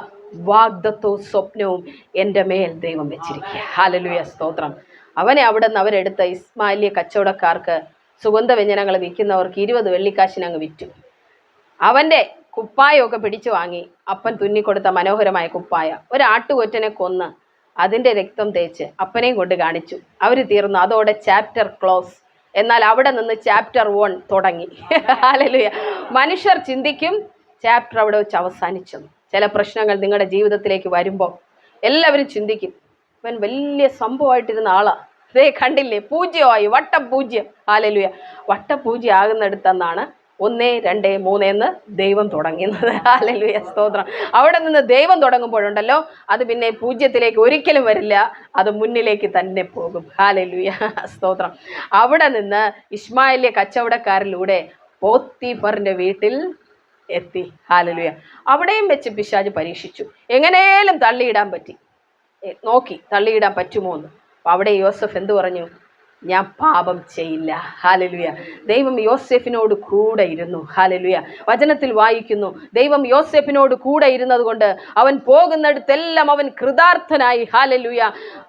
വാഗ്ദത്തവും സ്വപ്നവും എൻ്റെ മേൽ ദൈവം വെച്ചിരിക്കുക. ഹല്ലേലൂയ. സ്തോത്രം. അവനെ അവിടെ നിന്ന് അവരെടുത്ത ഇസ്മായിലിയ കച്ചവടക്കാർക്ക്, സുഗന്ധവ്യഞ്ജനങ്ങൾ വിൽക്കുന്നവർക്ക് 20 വെള്ളിക്കാശിനങ്ങ് വിറ്റു. അവൻ്റെ കുപ്പായമൊക്കെ പിടിച്ചു വാങ്ങി. അപ്പൻ തുന്നിക്കൊടുത്ത മനോഹരമായ കുപ്പായ. ഒരാട്ടുകൊറ്റനെ കൊന്ന് അതിൻ്റെ രക്തം തേച്ച് അപ്പനെയും കൊണ്ട് കാണിച്ചു. അവർ തീർന്നു. അതോടെ ചാപ്റ്റർ ക്ലോസ്. എന്നാൽ അവിടെ നിന്ന് ചാപ്റ്റർ 1 തുടങ്ങി. ഹല്ലേലൂയ. മനുഷ്യർ ചിന്തിക്കും ചാപ്റ്റർ അവിടെ വെച്ച് അവസാനിച്ചു. ചില പ്രശ്നങ്ങൾ നിങ്ങളുടെ ജീവിതത്തിലേക്ക് വരുമ്പോൾ എല്ലാവരും ചിന്തിക്കും ഇവൻ വലിയ സംഭവമായിട്ടിരുന്ന ആളാ, ഇതേ കണ്ടില്ലേ പൂജ്യമായി, വട്ടപൂജ്യം. ഹല്ലേലൂയ. വട്ടപൂജ്യം ആകുന്നിടത്തെന്നാണ് 1, 2, 3 എന്ന് ദൈവം തുടങ്ങുന്നത്. ഹല്ലേലൂയ. സ്തോത്രം. അവിടെ നിന്ന് ദൈവം തുടങ്ങുമ്പോഴുണ്ടല്ലോ അത് പിന്നെ പൂജ്യത്തിലേക്ക് ഒരിക്കലും വരില്ല, അത് മുന്നിലേക്ക് തന്നെ പോകും. ഹല്ലേലൂയ. സ്തോത്രം. അവിടെ നിന്ന് ഇശ്മായേലിയ കച്ചവടക്കാരിലൂടെ പോത്തീഫറിന്റെ വീട്ടിൽ എത്തി. ഹല്ലേലൂയ. അവിടെയും വെച്ച് പിശാച് പരീക്ഷിച്ചു. എങ്ങനെയും തള്ളിയിടാൻ പറ്റി, നോക്കി തള്ളിയിടാൻ പറ്റുമോ എന്ന്. അപ്പം അവിടെ യോസഫ് എന്തു പറഞ്ഞു? ഞാൻ പാപം ചെയ്യില്ല. ഹല്ലേലൂയ. ദൈവം യോസേഫിനോട് കൂടെ ഇരുന്നു. ഹല്ലേലൂയ. വചനത്തിൽ വായിക്കുന്നു, ദൈവം യോസേഫിനോട് കൂടെ ഇരുന്നത് കൊണ്ട് അവൻ പോകുന്നിടത്തെല്ലാം അവൻ കൃതാർത്ഥനായി. ഹല്ലേലൂയ.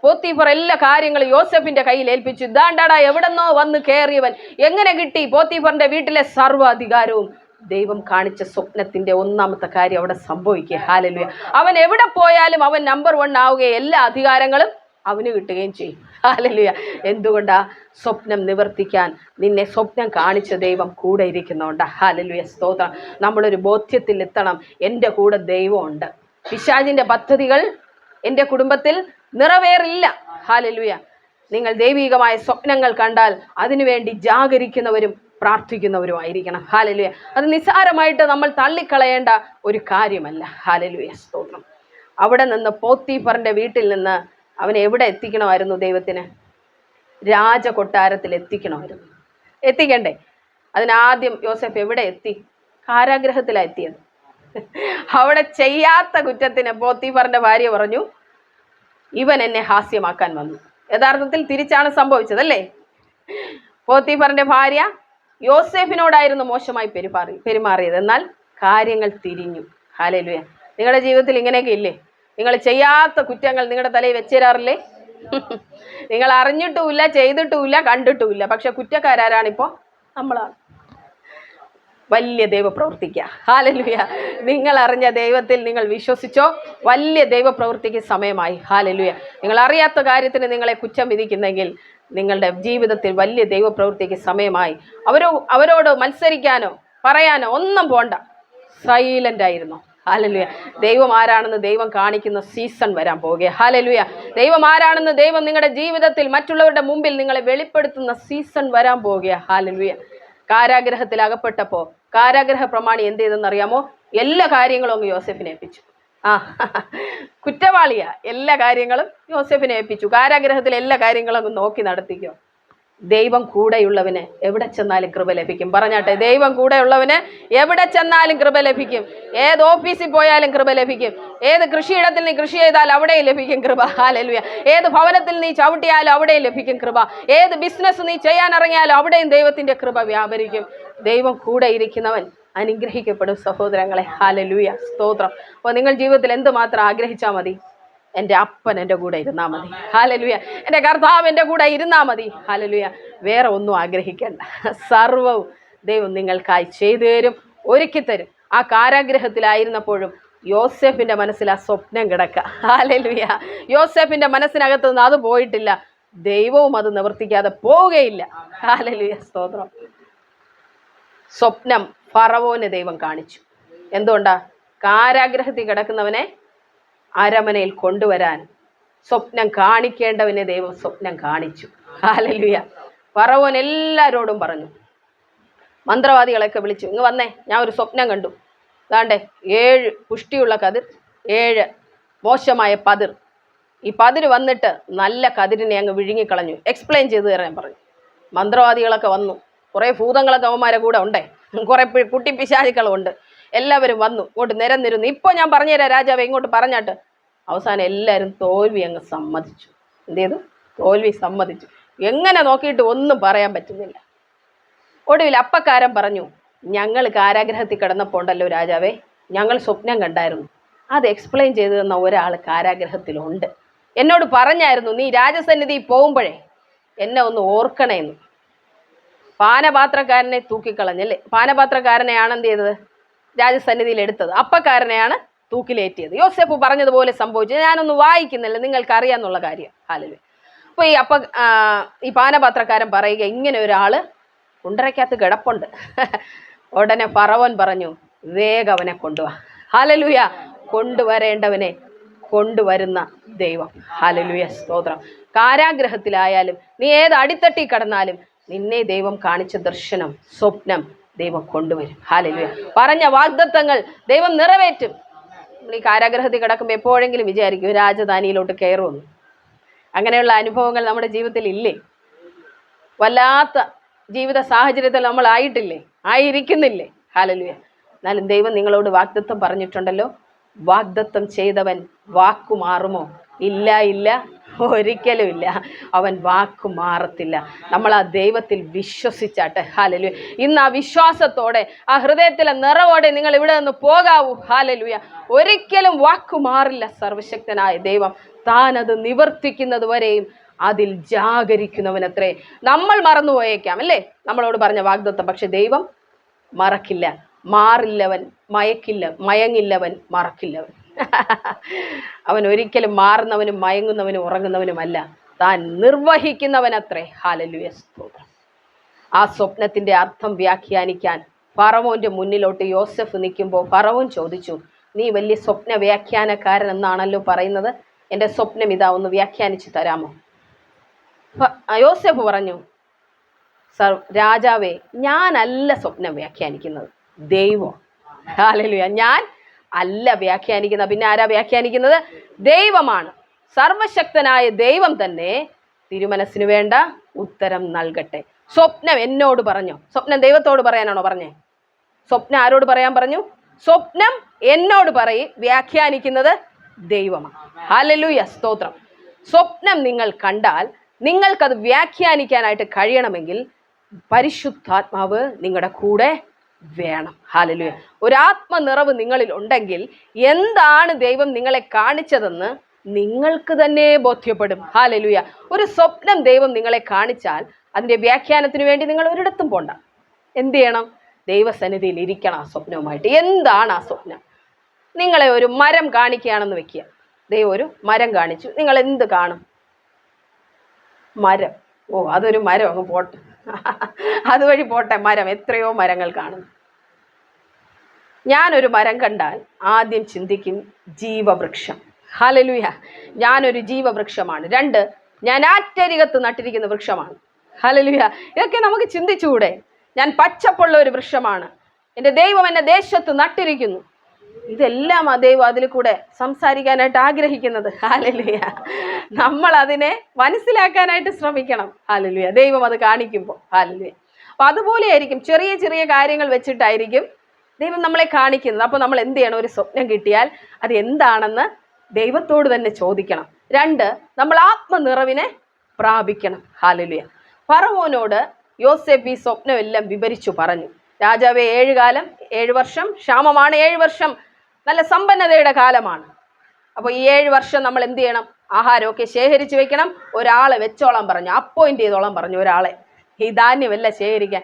പോത്തീഫർ എല്ലാ കാര്യങ്ങളും യോസേഫിന്റെ കയ്യിൽ ഏൽപ്പിച്ചു. ഇതാണ്ടാടാ എവിടെന്നോ വന്ന് കയറിയവൻ, എങ്ങനെ കിട്ടി? പോത്തീഫറിന്റെ വീട്ടിലെ സർവ്വ അധികാരവും ദൈവം കാണിച്ച സ്വപ്നത്തിന്റെ ഒന്നാമത്തെ കാര്യം അവിടെ സംഭവിക്കുക. ഹല്ലേലൂയ. അവൻ എവിടെ പോയാലും അവൻ നമ്പർ 1 ആവുകയും എല്ലാ അധികാരങ്ങളും അവന് കിട്ടുകയും ചെയ്യും. ഹല്ലേലൂയ. എന്തുകൊണ്ടാ? സ്വപ്നം നിവർത്തിക്കാൻ നിന്നെ സ്വപ്നം കാണിച്ച ദൈവം കൂടെ ഇരിക്കുന്നുണ്ട്. ഹല്ലേലൂയ. സ്തോത്രം. നമ്മളൊരു ബോധ്യത്തിൽ എത്തണം, എൻ്റെ കൂടെ ദൈവമുണ്ട്. പിശാചിന്റെ പദ്ധതികൾ എൻ്റെ കുടുംബത്തിൽ നിറവേറില്ല. ഹല്ലേലൂയ. നിങ്ങൾ ദൈവികമായ സ്വപ്നങ്ങൾ കണ്ടാൽ അതിനുവേണ്ടി ജാഗരിക്കുന്നവരും പ്രാർത്ഥിക്കുന്നവരുമായിരിക്കണം. ഹല്ലേലൂയ. അത് നിസ്സാരമായിട്ട് നമ്മൾ തള്ളിക്കളയേണ്ട ഒരു കാര്യമല്ല. ഹല്ലേലൂയ. സ്തോത്രം. അവിടെ നിന്ന് പോത്തീഫറിന്റെ വീട്ടിൽ നിന്ന് അവനെ എവിടെ എത്തിക്കണമായിരുന്നു? ദൈവത്തിന് രാജകൊട്ടാരത്തിൽ എത്തിക്കണമായിരുന്നു. എത്തിക്കണ്ടേ? അതിനാദ്യം യോസേഫ് എവിടെ എത്തി? കാരാഗ്രഹത്തിലാണ് എത്തിയത്. അവിടെ ചെയ്യാത്ത കുറ്റത്തിന് പോത്തീഫറിന്റെ ഭാര്യ പറഞ്ഞു, ഇവൻ എന്നെ ഹാസ്യമാക്കാൻ വന്നു. യഥാർത്ഥത്തിൽ തിരിച്ചാണ് സംഭവിച്ചതല്ലേ? പോത്തീഫറിന്റെ ഭാര്യ യോസേഫിനോടായിരുന്നു മോശമായി പെരുമാറിയത്. എന്നാൽ കാര്യങ്ങൾ തിരിഞ്ഞു. ഹല്ലേലൂയ. നിങ്ങളുടെ ജീവിതത്തിൽ ഇങ്ങനെയൊക്കെ ഇല്ലേ? നിങ്ങൾ ചെയ്യാത്ത കുറ്റങ്ങൾ നിങ്ങളുടെ തലയിൽ വെച്ചേരാറില്ലേ? നിങ്ങൾ അറിഞ്ഞിട്ടുമില്ല, ചെയ്തിട്ടുമില്ല, കണ്ടിട്ടുമില്ല. പക്ഷെ കുറ്റക്കാരാണിപ്പോൾ നമ്മളാണ്. വലിയ ദൈവ പ്രവർത്തിക്കുക. ഹല്ലേലൂയ. നിങ്ങൾ അറിഞ്ഞ ദൈവത്തിൽ നിങ്ങൾ വിശ്വസിച്ചോ? വലിയ ദൈവ പ്രവൃത്തിക്ക് സമയമായി. ഹല്ലേലൂയ. നിങ്ങൾ അറിയാത്ത കാര്യത്തിന് നിങ്ങളെ കുറ്റം വിധിക്കുന്നെങ്കിൽ നിങ്ങളുടെ ജീവിതത്തിൽ വലിയ ദൈവ പ്രവൃത്തിക്ക് സമയമായി. അവരോട് മത്സരിക്കാനോ പറയാനോ ഒന്നും പോണ്ട, സൈലന്റ് ആയിരുന്നു. ഹല്ലേലൂയ. ദൈവം ആരാണെന്ന് ദൈവം കാണിക്കുന്ന സീസൺ വരാൻ പോവുക. ഹല്ലേലൂയ. ദൈവം ആരാണെന്ന് ദൈവം നിങ്ങളുടെ ജീവിതത്തിൽ മറ്റുള്ളവരുടെ മുമ്പിൽ നിങ്ങളെ വെളിപ്പെടുത്തുന്ന സീസൺ വരാൻ പോവുക. ഹല്ലേലൂയ. കാരാഗ്രഹത്തിൽ അകപ്പെട്ടപ്പോൾ കാരാഗ്രഹ പ്രമാണി എന്ത് ചെയ്തെന്നറിയാമോ? എല്ലാ കാര്യങ്ങളും അങ്ങ് യോസേഫിനെ ഏൽപ്പിച്ചു. കുറ്റവാളിയാ, എല്ലാ കാര്യങ്ങളും യോസേഫിനെ ഏൽപ്പിച്ചു. കാരാഗ്രഹത്തിൽ എല്ലാ കാര്യങ്ങളും അങ്ങ് നോക്കി നടത്തിക്കോ. ദൈവം കൂടെയുള്ളവന് എവിടെ ചെന്നാലും കൃപ ലഭിക്കും. പറഞ്ഞാട്ടെ, ദൈവം കൂടെയുള്ളവന് എവിടെ ചെന്നാലും കൃപ ലഭിക്കും. ഏത് ഓഫീസിൽ പോയാലും കൃപ ലഭിക്കും. ഏത് കൃഷിയിടത്തിൽ നീ കൃഷി ചെയ്താൽ അവിടെയും ലഭിക്കും കൃപ. ഹല്ലേലൂയ. ഏത് ഭവനത്തിൽ നീ ചവിട്ടിയാലും അവിടെയും ലഭിക്കും കൃപ. ഏത് ബിസിനസ് നീ ചെയ്യാൻ ഇറങ്ങിയാലും അവിടെയും ദൈവത്തിന്റെ കൃപ വ്യാപരിക്കും. ദൈവം കൂടെ ഇരിക്കുന്നവൻ അനുഗ്രഹിക്കപ്പെടും സഹോദരങ്ങളെ. ഹല്ലേലൂയ. സ്തോത്രം. അപ്പോൾ നിങ്ങൾ ജീവിതത്തിൽ എന്തുമാത്രം ആഗ്രഹിച്ചാൽ മതി? എൻ്റെ അപ്പൻ എൻ്റെ കൂടെ ഇരുന്നാൽ മതി. ഹല്ലേലൂയ. എൻ്റെ കർത്താവ് എൻ്റെ കൂടെ ഇരുന്നാൽ മതി. ഹല്ലേലൂയ. വേറെ ഒന്നും ആഗ്രഹിക്കേണ്ട. സർവ്വവും ദൈവം നിങ്ങൾക്കായി ചെയ്തു തരും, ഒരുക്കി തരും. ആ കാരാഗ്രഹത്തിലായിരുന്നപ്പോഴും യോസേഫിന്റെ മനസ്സിൽ ആ സ്വപ്നം കിടക്കുക. ഹല്ലേലൂയ. യോസേഫിന്റെ മനസ്സിനകത്ത് നിന്ന് അത് പോയിട്ടില്ല. ദൈവവും അത് നിവർത്തിക്കാതെ പോവുകയില്ല. ഹല്ലേലൂയ, സ്തോത്രം. സ്വപ്നം ഫറവോന് ദൈവം കാണിച്ചു. എന്തുകൊണ്ടാ? കാരാഗ്രഹത്തിൽ കിടക്കുന്നവനെ അരമനയിൽ കൊണ്ടുവരാൻ സ്വപ്നം കാണിക്കേണ്ടവനെ ദൈവം സ്വപ്നം കാണിച്ചു. ഹല്ലേലൂയ. ഫറവോൻ എല്ലാവരോടും പറഞ്ഞു, മന്ത്രവാദികളൊക്കെ വിളിച്ചു, ഇങ്ങ് വന്നേ, ഞാൻ ഒരു സ്വപ്നം കണ്ടു. അതാണ്ടേ 7 പുഷ്ടിയുള്ള കതിർ, 7 മോശമായ പതിർ. ഈ പതിര് വന്നിട്ട് നല്ല കതിരിനെ അങ്ങ് വിഴുങ്ങിക്കളഞ്ഞു. എക്സ്പ്ലെയിൻ ചെയ്തു തരാൻ പറഞ്ഞു. മന്ത്രവാദികളൊക്കെ വന്നു, കുറേ ഭൂതങ്ങളൊക്കെ അവന്മാരെ കൂടെ ഉണ്ടേ, കുറേ കുട്ടി പിശാചുക്കളും ഉണ്ട്. എല്ലാവരും വന്നു, ഇങ്ങോട്ട് നിരന്നിരുന്നു. ഇപ്പോൾ ഞാൻ പറഞ്ഞുതരാം രാജാവേ, ഇങ്ങോട്ട് പറഞ്ഞാട്ട്. അവസാനം എല്ലാവരും തോൽവി അങ്ങ് സമ്മതിച്ചു. എന്ത് ചെയ്തു? തോൽവി സമ്മതിച്ചു. എങ്ങനെ നോക്കിയിട്ട് ഒന്നും പറയാൻ പറ്റുന്നില്ല. ഒടുവിൽ അപ്പക്കാരൻ പറഞ്ഞു, ഞങ്ങൾ കാരാഗ്രഹത്തിൽ കിടന്നപ്പോൾ ഉണ്ടല്ലോ രാജാവേ, ഞങ്ങൾ സ്വപ്നം കണ്ടായിരുന്നു. അത് എക്സ്പ്ലെയിൻ ചെയ്തു തന്ന ഒരാൾ കാരാഗ്രഹത്തിലുണ്ട്. എന്നോട് പറഞ്ഞായിരുന്നു, നീ രാജസന്നിധി പോകുമ്പോഴേ എന്നെ ഒന്ന് ഓർക്കണേന്ന്. പാനപാത്രക്കാരനെ തൂക്കിക്കളഞ്ഞല്ലേ, പാനപാത്രക്കാരനെയാണ് എന്ത് ചെയ്തത്? രാജസന്നിധിയിൽ എടുത്തത്. അപ്പക്കാരനെയാണ് തൂക്കിലേറ്റിയത്. യോസേഫ് പറഞ്ഞതുപോലെ സംഭവിച്ചു. ഞാനൊന്നും വായിക്കുന്നില്ല, നിങ്ങൾക്കറിയാന്നുള്ള കാര്യം. ഹല്ലേലൂയ. അപ്പോൾ ഈ പാനപാത്രക്കാരൻ പറയുക, ഇങ്ങനെ ഒരാള് കുണ്ടറയ്ക്കകത്ത് കിടപ്പുണ്ട്. ഉടനെ ഫറവോൻ പറഞ്ഞു, വേഗം അവനെ കൊണ്ടുവാ. ഹല്ലേലൂയ. കൊണ്ടുവരേണ്ടവനെ കൊണ്ടുവരുന്ന ദൈവം. ഹല്ലേലൂയ, സ്തോത്രം. കാരാഗ്രഹത്തിലായാലും നീ ഏത് അടിത്തട്ടി കിടന്നാലും നിന്നെ ദൈവം കാണിച്ച ദർശനം, സ്വപ്നം ദൈവം കൊണ്ടുവരും. ഹല്ലേലൂയ. പറഞ്ഞ വാഗ്ദത്തങ്ങൾ ദൈവം നിറവേറ്റും. ഈ കാരാഗ്രഹത്തിൽ കിടക്കുമ്പോൾ എപ്പോഴെങ്കിലും വിചാരിക്കും രാജധാനിയിലോട്ട് കയറുമെന്ന്. അങ്ങനെയുള്ള അനുഭവങ്ങൾ നമ്മുടെ ജീവിതത്തിൽ ഇല്ലേ? വല്ലാത്ത ജീവിത സാഹചര്യത്തിൽ നമ്മൾ ആയിരിക്കുന്നില്ലേ? ഹല്ലേലൂയ. എന്നാലും ദൈവം നിങ്ങളോട് വാഗ്ദത്തം പറഞ്ഞിട്ടുണ്ടല്ലോ. വാഗ്ദത്തം ചെയ്തവൻ വാക്കു മാറുമോ? ഇല്ല, ഇല്ല, ഒരിക്കലും ഇല്ല. അവൻ വാക്കു മാറത്തില്ല. നമ്മൾ ആ ദൈവത്തിൽ വിശ്വസിച്ചാട്ടെ. ഹല്ലേലൂയ. ഇന്ന് ആ വിശ്വാസത്തോടെ, ആ ഹൃദയത്തിലെ നിറവോടെ നിങ്ങൾ ഇവിടെ നിന്ന് പോകാവൂ. ഹല്ലേലൂയ. ഒരിക്കലും വാക്കു മാറില്ല. സർവശക്തനായ ദൈവം താൻ അത് നിവർത്തിക്കുന്നത് വരെയും അതിൽ ജാഗരിക്കുന്നവനത്രേ. നമ്മൾ മറന്നുപോയേക്കാം അല്ലേ നമ്മളോട് പറഞ്ഞ വാഗ്ദത്തം, പക്ഷെ ദൈവം മറക്കില്ല. മാറില്ലവൻ, മയങ്ങില്ലവൻ, മറക്കില്ലവൻ. അവൻ ഒരിക്കലും മാറുന്നവനും മയങ്ങുന്നവനും ഉറങ്ങുന്നവനുമല്ല, താൻ നിർവഹിക്കുന്നവനത്രേ. ഹല്ലേലൂയ, സ്തോത്രം. ആ സ്വപ്നത്തിന്റെ അർത്ഥം വ്യാഖ്യാനിക്കാൻ ഫറവോന്റെ മുന്നിലോട്ട് യോസെഫ് നിൽക്കുമ്പോൾ ഫറവോൻ ചോദിച്ചു, നീ വലിയ സ്വപ്ന വ്യാഖ്യാനക്കാരൻ എന്നാണല്ലോ പറയുന്നത്, എൻ്റെ സ്വപ്നം ഇതാ, ഒന്ന് വ്യാഖ്യാനിച്ചു തരാമോ? യോസെഫ് പറഞ്ഞു, രാജാവേ, ഞാനല്ല സ്വപ്നം വ്യാഖ്യാനിക്കുന്നത്, ദൈവം. ഹല്ലേലൂയ. ഞാൻ അല്ല വ്യാഖ്യാനിക്കുന്നത്, പിന്നെ ആരാ വ്യാഖ്യാനിക്കുന്നത്? ദൈവമാണ്. സർവശക്തനായ ദൈവം തന്നെ തിരുമനസ്സിന് വേണ്ട ഉത്തരം നൽകട്ടെ. സ്വപ്നം എന്നോട് പറഞ്ഞോ? സ്വപ്നം ദൈവത്തോട് പറയാനാണോ പറഞ്ഞേ? സ്വപ്നം ആരോട് പറയാൻ പറഞ്ഞു? സ്വപ്നം എന്നോട് വ്യാഖ്യാനിക്കുന്നത് ദൈവമാണ്. ഹല്ലേലൂയ, സ്തോത്രം. സ്വപ്നം നിങ്ങൾ കണ്ടാൽ നിങ്ങൾക്കത് വ്യാഖ്യാനിക്കാനായിട്ട് കഴിയണമെങ്കിൽ പരിശുദ്ധാത്മാവ് നിങ്ങളുടെ കൂടെ വേണം. ഹല്ലേലൂയ. ഒരാത്മനിറവ് നിങ്ങളിൽ ഉണ്ടെങ്കിൽ എന്താണ് ദൈവം നിങ്ങളെ കാണിച്ചതെന്ന് നിങ്ങൾക്ക് തന്നെ ബോധ്യപ്പെടും. ഹല്ലേലൂയ. ഒരു സ്വപ്നം ദൈവം നിങ്ങളെ കാണിച്ചാൽ അതിൻ്റെ വ്യാഖ്യാനത്തിന് വേണ്ടി നിങ്ങൾ ഒരിടത്തും പോണ്ട. എന്ത് ചെയ്യണം? ദൈവസന്നിധിയിൽ ഇരിക്കണം. ആ സ്വപ്നവുമായിട്ട് എന്താണ് ആ സ്വപ്നം? നിങ്ങളെ ഒരു മരം കാണിക്കുകയാണെന്ന് വെക്കുക. ദൈവം ഒരു മരം കാണിച്ചു, നിങ്ങൾ എന്ത് കാണും? മരം. ഓ, അതൊരു മരം, അങ്ങ് പോട്ടെ, അതുവഴി പോട്ടെ. മരം, എത്രയോ മരങ്ങൾ കാണുന്നു. ഞാനൊരു മരം കണ്ടാൽ ആദ്യം ചിന്തിക്കും ജീവവൃക്ഷം. ഹല്ലേലൂയ. ഞാനൊരു ജീവവൃക്ഷമാണ്. 2, ഞാൻ ആറ്റരികത്ത് നട്ടിരിക്കുന്ന വൃക്ഷമാണ്. ഹല്ലേലൂയ. ഇതൊക്കെ നമുക്ക് ചിന്തിച്ചുകൂടെ? ഞാൻ പച്ചപ്പുള്ള ഒരു വൃക്ഷമാണ്, എൻ്റെ ദൈവം എന്നെ ദേശത്ത് നട്ടിരിക്കുന്നു. ഇതെല്ലാം ആ ദൈവം അതിൽ കൂടെ സംസാരിക്കാനായിട്ട് ആഗ്രഹിക്കുന്നത്. ഹല്ലേലൂയ. നമ്മൾ അതിനെ മനസ്സിലാക്കാനായിട്ട് ശ്രമിക്കണം. ഹല്ലേലൂയ. ദൈവം അത് കാണിക്കുമ്പോൾ. ഹല്ലേലൂയ. അപ്പം അതുപോലെയായിരിക്കും, ചെറിയ ചെറിയ കാര്യങ്ങൾ വെച്ചിട്ടായിരിക്കും ദൈവം നമ്മളെ കാണിക്കുന്നത്. അപ്പോൾ നമ്മൾ എന്ത് ചെയ്യണം? ഒരു സ്വപ്നം കിട്ടിയാൽ അത് എന്താണെന്ന് ദൈവത്തോട് തന്നെ ചോദിക്കണം. 2, നമ്മൾ ആത്മനിറവിനെ പ്രാപിക്കണം. ഹല്ലേലൂയ. ഫറവോനോട് യോസേഫ് ഈ സ്വപ്നം എല്ലാം വിവരിച്ചു പറഞ്ഞു. രാജാവേ, 7 കാലം, 7 വർഷം ക്ഷാമമാണ്, 7 വർഷം നല്ല സമ്പന്നതയുടെ കാലമാണ്. അപ്പോൾ ഈ 7 വർഷം നമ്മൾ എന്ത് ചെയ്യണം? ആഹാരമൊക്കെ ശേഖരിച്ച് വെക്കണം. ഒരാളെ വെച്ചോളാൻ പറഞ്ഞു, അപ്പോയിന്റ് ചെയ്തോളാൻ പറഞ്ഞു ഒരാളെ, ഈ ധാന്യമെല്ലാം ശേഖരിക്കാൻ.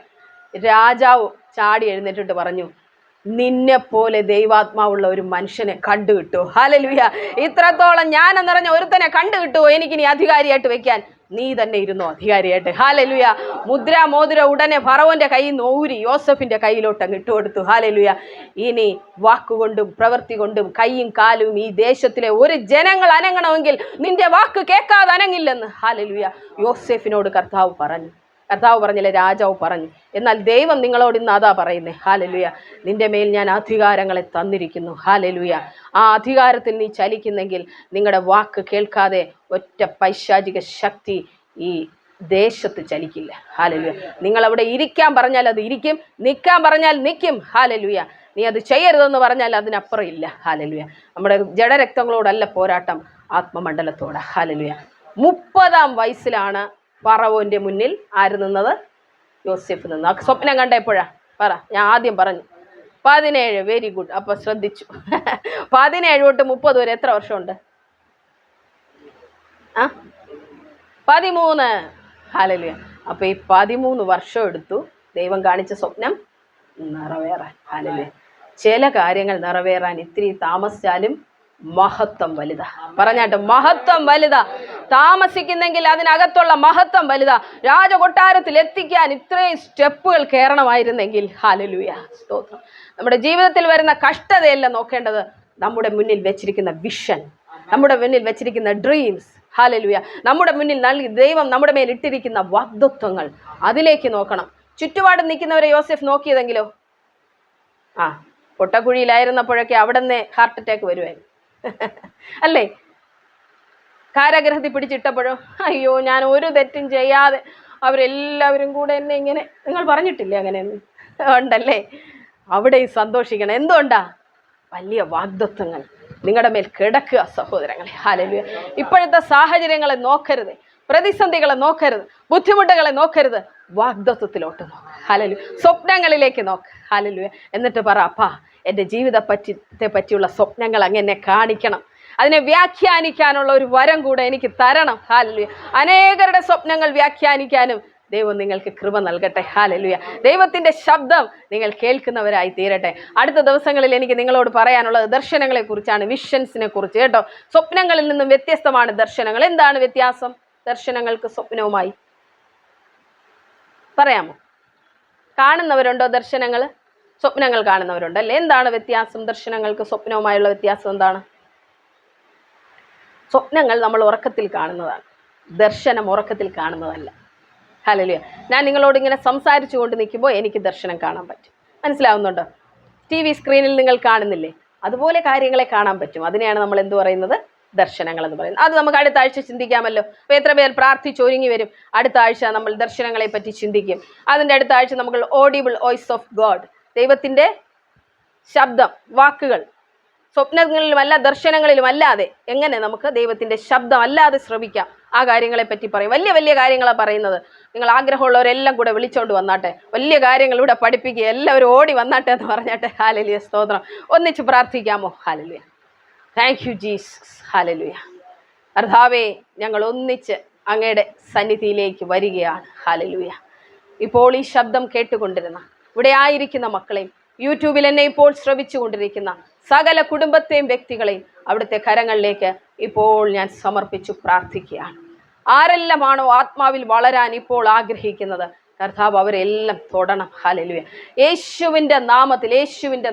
രാജാവ് ചാടി എഴുന്നേറ്റിട്ട് പറഞ്ഞു, നിന്നെ പോലെ ദൈവാത്മാവുള്ള ഒരു മനുഷ്യനെ കണ്ടു കിട്ടുമോ? ഹല്ലേലൂയ. ഇത്രത്തോളം ജ്ഞാനം നിറഞ്ഞ ഒരുത്തനെ കണ്ടു കിട്ടുമോ എനിക്കിനി അധികാരിയായിട്ട് വെക്കാൻ? നീ തന്നെ ഇരുന്നോ അധികാരിയായിട്ട്. ഹല്ലേലൂയ. മോതിര ഉടനെ ഫറവോന്റെ കയ്യിൽ നിന്ന് ഊരി യോസഫിന്റെ കയ്യിലോട്ട് അങ്ങ് ഇട്ടുകൊടുത്തു. ഹല്ലേലൂയ. ഇനി വാക്കുകൊണ്ടും പ്രവൃത്തി കൊണ്ടും കൈയും കാലും ഈ ദേശത്തിലെ ഒരു ജനങ്ങൾ അനങ്ങണമെങ്കിൽ നിന്റെ വാക്ക് കേൾക്കാതെ അനങ്ങില്ലെന്ന് ഹല്ലേലൂയ യോസേഫിനോട് കർത്താവ് പറഞ്ഞില്ലേ, രാജാവ് പറഞ്ഞു. എന്നാൽ ദൈവം നിങ്ങളോട് ഇന്ന് അതാ പറയുന്നേ. ഹല്ലേലൂയ. നിന്റെ മേൽ ഞാൻ അധികാരങ്ങളെ തന്നിരിക്കുന്നു. ഹല്ലേലൂയ. ആ അധികാരത്തിൽ നീ ചലിക്കുന്നെങ്കിൽ നിങ്ങളുടെ വാക്ക് കേൾക്കാതെ ഒറ്റ പൈശാചിക ശക്തി ഈ ദേശത്ത് ചലിക്കില്ല. ഹല്ലേലൂയ. നിങ്ങൾ അവിടെ ഇരിക്കാൻ പറഞ്ഞാൽ അത് ഇരിക്കും, നിൽക്കാൻ പറഞ്ഞാൽ നിൽക്കും. ഹല്ലേലൂയ. നീ അത് ചെയ്യരുതെന്ന് പറഞ്ഞാൽ അതിനപ്പുറം ഇല്ല. ഹല്ലേലൂയ. നമ്മുടെ ജഡരക്തങ്ങളോടല്ല പോരാട്ടം, ആത്മമണ്ഡലത്തോടെ. ഹല്ലേലൂയ. 30-ാം വയസ്സിലാണ് ഫറവോന്റെ മുന്നിൽ ആര് നിന്നത്? യോസേഫ് നിന്ന്. ആ സ്വപ്നം കണ്ട എപ്പോഴാ പറ? ഞാൻ ആദ്യം പറഞ്ഞു 17. Very good. അപ്പൊ ശ്രദ്ധിച്ചു. 17 തൊട്ട് 30 വരെ എത്ര വർഷമുണ്ട്? 13. ഹല്ലേലൂയ. അപ്പൊ ഈ 13 വർഷം എടുത്തു ദൈവം കാണിച്ച സ്വപ്നം നിറവേറാൻ. ഹല്ലേലൂയ. ചില കാര്യങ്ങൾ നിറവേറാൻ ഇത്തിരി താമസിച്ചാലും മഹത്വം വലുതാ. പറഞ്ഞാട്ട് മഹത്വം വലുതാ. താമസിക്കുന്നെങ്കിൽ അതിനകത്തുള്ള മഹത്വം വലുതാ. രാജകൊട്ടാരത്തിൽ എത്തിക്കാൻ ഇത്രയും സ്റ്റെപ്പുകൾ കയറണമായിരുന്നെങ്കിൽ. ഹല്ലേലൂയ. സ്തോത്രം. നമ്മുടെ ജീവിതത്തിൽ വരുന്ന കഷ്ടതയല്ല നോക്കേണ്ടത്, നമ്മുടെ മുന്നിൽ വെച്ചിരിക്കുന്ന വിഷൻ, നമ്മുടെ മുന്നിൽ വെച്ചിരിക്കുന്ന ഡ്രീംസ്. ഹല്ലേലൂയ. നമ്മുടെ മുന്നിൽ നൽകി ദൈവം നമ്മുടെ മേൽ ഇട്ടിരിക്കുന്ന വാഗ്ദത്വങ്ങൾ, അതിലേക്ക് നോക്കണം. ചുറ്റുപാടും നിൽക്കുന്നവരെ യോസേഫ് നോക്കിയതെങ്കിലോ? പൊട്ടക്കുഴിയിലായിരുന്നപ്പോഴൊക്കെ അവിടെ നിന്ന് ഹാർട്ട് അറ്റാക്ക് വരുമായിരുന്നു അല്ലേ? കാരാഗ്രഹത്തിൽ പിടിച്ചിട്ടപ്പോഴോ അയ്യോ ഞാൻ ഒരു തെറ്റും ചെയ്യാതെ അവരെല്ലാവരും കൂടെ എന്നെ ഇങ്ങനെ, നിങ്ങൾ പറഞ്ഞിട്ടില്ലേ അങ്ങനെയൊന്നും? ഉണ്ടല്ലേ? അവിടെ സന്തോഷിക്കണം. എന്തുകൊണ്ടാ? വലിയ വാഗ്ദത്വങ്ങൾ നിങ്ങളുടെ മേൽ കിടക്കുക സഹോദരങ്ങളെ. ഹല്ലേലൂയ. ഇപ്പോഴത്തെ സാഹചര്യങ്ങളെ നോക്കരുത്, പ്രതിസന്ധികളെ നോക്കരുത്, ബുദ്ധിമുട്ടുകളെ നോക്കരുത്, വാഗ്ദത്വത്തിലോട്ട് നോക്ക്. ഹല്ലേലൂയ. സ്വപ്നങ്ങളിലേക്ക് നോക്ക്. ഹല്ലേലൂയ. എന്നിട്ട് പറ, അപ്പാ എൻ്റെ ജീവിതത്തെ പറ്റിയുള്ള സ്വപ്നങ്ങൾ അങ്ങനെ കാണിക്കണം, അതിനെ വ്യാഖ്യാനിക്കാനുള്ള ഒരു വരം കൂടെ എനിക്ക് തരണം. ഹല്ലേലൂയ. അനേകരുടെ സ്വപ്നങ്ങൾ വ്യാഖ്യാനിക്കാനും ദൈവം നിങ്ങൾക്ക് കൃപ നൽകട്ടെ. ഹല്ലേലൂയ. ദൈവത്തിൻ്റെ ശബ്ദം നിങ്ങൾ കേൾക്കുന്നവരായി തീരട്ടെ. അടുത്ത ദിവസങ്ങളിൽ എനിക്ക് നിങ്ങളോട് പറയാനുള്ളത് ദർശനങ്ങളെ കുറിച്ചാണ്, വിഷൻസിനെ കുറിച്ച് കേട്ടോ. സ്വപ്നങ്ങളിൽ നിന്നും വ്യത്യസ്തമാണ് ദർശനങ്ങൾ. എന്താണ് വ്യത്യാസം ദർശനങ്ങൾക്ക് സ്വപ്നവുമായി? പറയാമോ? കാണുന്നവരുണ്ടോ ദർശനങ്ങൾ? സ്വപ്നങ്ങൾ കാണുന്നവരുണ്ടല്ലേ? എന്താണ് വ്യത്യാസം? ദർശനങ്ങൾക്ക് സ്വപ്നവുമായുള്ള വ്യത്യാസം എന്താണ്? സ്വപ്നങ്ങൾ നമ്മൾ ഉറക്കത്തിൽ കാണുന്നതാണ്, ദർശനം ഉറക്കത്തിൽ കാണുന്നതല്ല. ഹല്ലേലൂയ. ഞാൻ നിങ്ങളോട് ഇങ്ങനെ സംസാരിച്ചു കൊണ്ട് നിൽക്കുമ്പോൾ എനിക്ക് ദർശനം കാണാൻ പറ്റും. മനസ്സിലാവുന്നുണ്ടോ? TV സ്ക്രീനിൽ നിങ്ങൾ കാണുന്നില്ലേ? അതുപോലെ കാര്യങ്ങളെ കാണാൻ പറ്റും. അതിനെയാണ് നമ്മൾ എന്ത് പറയുന്നത്? ദർശനങ്ങൾ എന്ന് പറയുന്നത്. അത് നമുക്ക് അടുത്ത ആഴ്ച ചിന്തിക്കാമല്ലോ. അപ്പോൾ എത്ര പേർ പ്രാർത്ഥിച്ചൊരുങ്ങി വരും? അടുത്ത ആഴ്ച നമ്മൾ ദർശനങ്ങളെ പറ്റി ചിന്തിക്കും. അതിൻ്റെ അടുത്ത ആഴ്ച നമുക്ക് ഓഡിബിൾ വോയിസ് ഓഫ് ഗോഡ്, ദൈവത്തിൻ്റെ ശബ്ദം, വാക്കുകൾ, സ്വപ്നങ്ങളിലുമല്ല ദർശനങ്ങളിലും അല്ലാതെ എങ്ങനെ നമുക്ക് ദൈവത്തിൻ്റെ ശബ്ദം അല്ലാതെ ശ്രവിക്കാം, ആ കാര്യങ്ങളെ പറ്റി പറയും. വലിയ വലിയ കാര്യങ്ങളാണ് പറയുന്നത്. നിങ്ങൾ ആഗ്രഹമുള്ളവരെല്ലാം കൂടെ വിളിച്ചോണ്ട് വന്നാട്ടെ, വലിയ കാര്യങ്ങൾ ഇവിടെ പഠിപ്പിക്കുക, എല്ലാവരും ഓടി വന്നാട്ടെ എന്ന് പറഞ്ഞാട്ടെ. ഹല്ലേലൂയ. സ്തോത്രം. ഒന്നിച്ച് പ്രാർത്ഥിക്കാമോ? ഹല്ലേലൂയ. Thank you Jesus. ഹല്ലേലൂയ. കർത്താവേ, ഞങ്ങൾ ഒന്നിച്ച് അങ്ങയുടെ സന്നിധിയിലേക്ക് വരികയാണ്. ഹല്ലേലൂയ. ഇപ്പോൾ ഈ ശബ്ദം കേട്ടുകൊണ്ടിരുന്ന ഇവിടെ ആയിരിക്കുന്ന മക്കളെയും യൂട്യൂബിൽ എന്നെ ഇപ്പോൾ ശ്രവിച്ചു കൊണ്ടിരിക്കുന്ന സകല കുടുംബത്തെയും വ്യക്തികളെയും അവിടുത്തെ കരങ്ങളിലേക്ക് ഇപ്പോൾ ഞാൻ സമർപ്പിച്ചു പ്രാർത്ഥിക്കുകയാണ്. ആരെല്ലാമാണോ ആത്മാവിൽ വളരാൻ ഇപ്പോൾ ആഗ്രഹിക്കുന്നത്, കർത്താവ് അവരെല്ലാം തൊടണം. ഹല്ലേലൂയ. യേശുവിൻ്റെ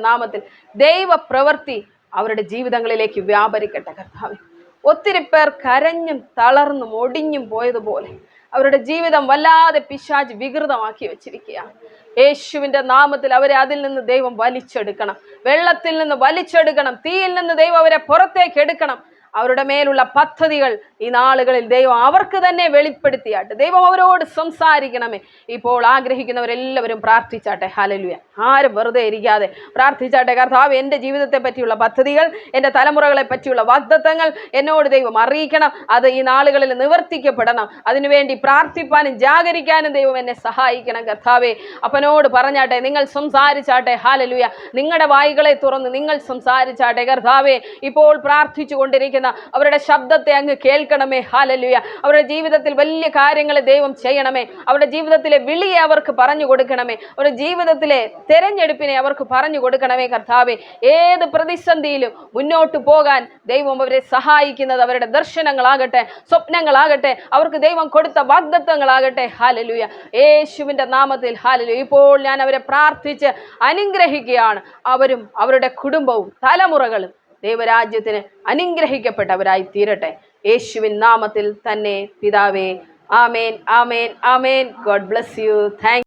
നാമത്തിൽ ദൈവ പ്രവൃത്തി അവരുടെ ജീവിതങ്ങളിലേക്ക് വ്യാപരിക്കട്ടെ. കർത്താവേ, ഒത്തിരി പേർ കരഞ്ഞും തളർന്നും ഒടിഞ്ഞും പോയതുപോലെ അവരുടെ ജീവിതം വല്ലാതെ പിശാച് വികൃതമാക്കി വെച്ചിരിക്കുകയാണ്. യേശുവിൻ്റെ നാമത്തിൽ അവരെ അതിൽ നിന്ന് ദൈവം വലിച്ചെടുക്കണം, വെള്ളത്തിൽ നിന്ന് വലിച്ചെടുക്കണം, തീയിൽ നിന്ന് ദൈവം അവരെ പുറത്തേക്ക് എടുക്കണം. അവരുടെ മേലുള്ള പദ്ധതികൾ ഈ നാളുകളിൽ ദൈവം അവർക്ക് തന്നെ വെളിപ്പെടുത്തിയാട്ടെ. ദൈവം അവരോട് സംസാരിക്കണമേ. ഇപ്പോൾ ആഗ്രഹിക്കുന്നവരെല്ലാവരും പ്രാർത്ഥിച്ചാട്ടെ. ഹല്ലേലൂയ. ആരും വെറുതെ ഇരിക്കാതെ പ്രാർത്ഥിച്ചാട്ടെ. കർത്താവ്, എൻ്റെ ജീവിതത്തെ പറ്റിയുള്ള പദ്ധതികൾ, എൻ്റെ തലമുറകളെ പറ്റിയുള്ള വാഗ്ദത്തങ്ങൾ എന്നോട് ദൈവം അറിയിക്കണം. അത് ഈ നാളുകളിൽ നിവർത്തിക്കപ്പെടണം. അതിനുവേണ്ടി പ്രാർത്ഥിപ്പാനും ജാഗരിക്കാനും ദൈവം എന്നെ സഹായിക്കണം. കർത്താവേ, അപ്പനോട് പറഞ്ഞാട്ടെ, നിങ്ങൾ സംസാരിച്ചാട്ടെ. ഹല്ലേലൂയ. നിങ്ങളുടെ വായികളെ തുറന്ന് നിങ്ങൾ സംസാരിച്ചാട്ടെ. കർത്താവേ, ഇപ്പോൾ പ്രാർത്ഥിച്ചു കൊണ്ടിരിക്കുന്ന പ്രാർത്ഥിക്കുന്ന അവരുടെ ശബ്ദത്തെ അങ്ങ് കേൾക്കണമേ. ഹല്ലേലൂയ. അവരുടെ ജീവിതത്തിൽ വലിയ കാര്യങ്ങൾ ദൈവം ചെയ്യണമേ. അവരുടെ ജീവിതത്തിലെ വിളിയെ അവർക്ക് പറഞ്ഞു കൊടുക്കണമേ. അവരുടെ ജീവിതത്തിലെ തെരഞ്ഞെടുപ്പിനെ അവർക്ക് പറഞ്ഞു കൊടുക്കണമേ കർത്താവേ. ഏത് പ്രതിസന്ധിയിലും മുന്നോട്ട് പോകാൻ ദൈവം അവരെ സഹായിക്കുന്നത് അവരുടെ ദർശനങ്ങളാകട്ടെ, സ്വപ്നങ്ങളാകട്ടെ, അവർക്ക് ദൈവം കൊടുത്ത വാഗ്ദത്തങ്ങളാകട്ടെ. ഹല്ലേലൂയ. യേശുവിൻ്റെ നാമത്തിൽ ഹല്ലേലൂയ. ഇപ്പോൾ ഞാൻ അവരെ പ്രാർത്ഥിച്ച് അനുഗ്രഹിക്കുകയാണ്. അവരും അവരുടെ കുടുംബവും തലമുറകളും ദൈവരാജ്യത്തിന് അനുഗ്രഹിക്കപ്പെട്ടവരായി തീരട്ടെ. യേശുവിൻ നാമത്തിൽ തന്നെ പിതാവേ. ആമേൻ, ആമേൻ, ആമേൻ. God bless you. താങ്ക്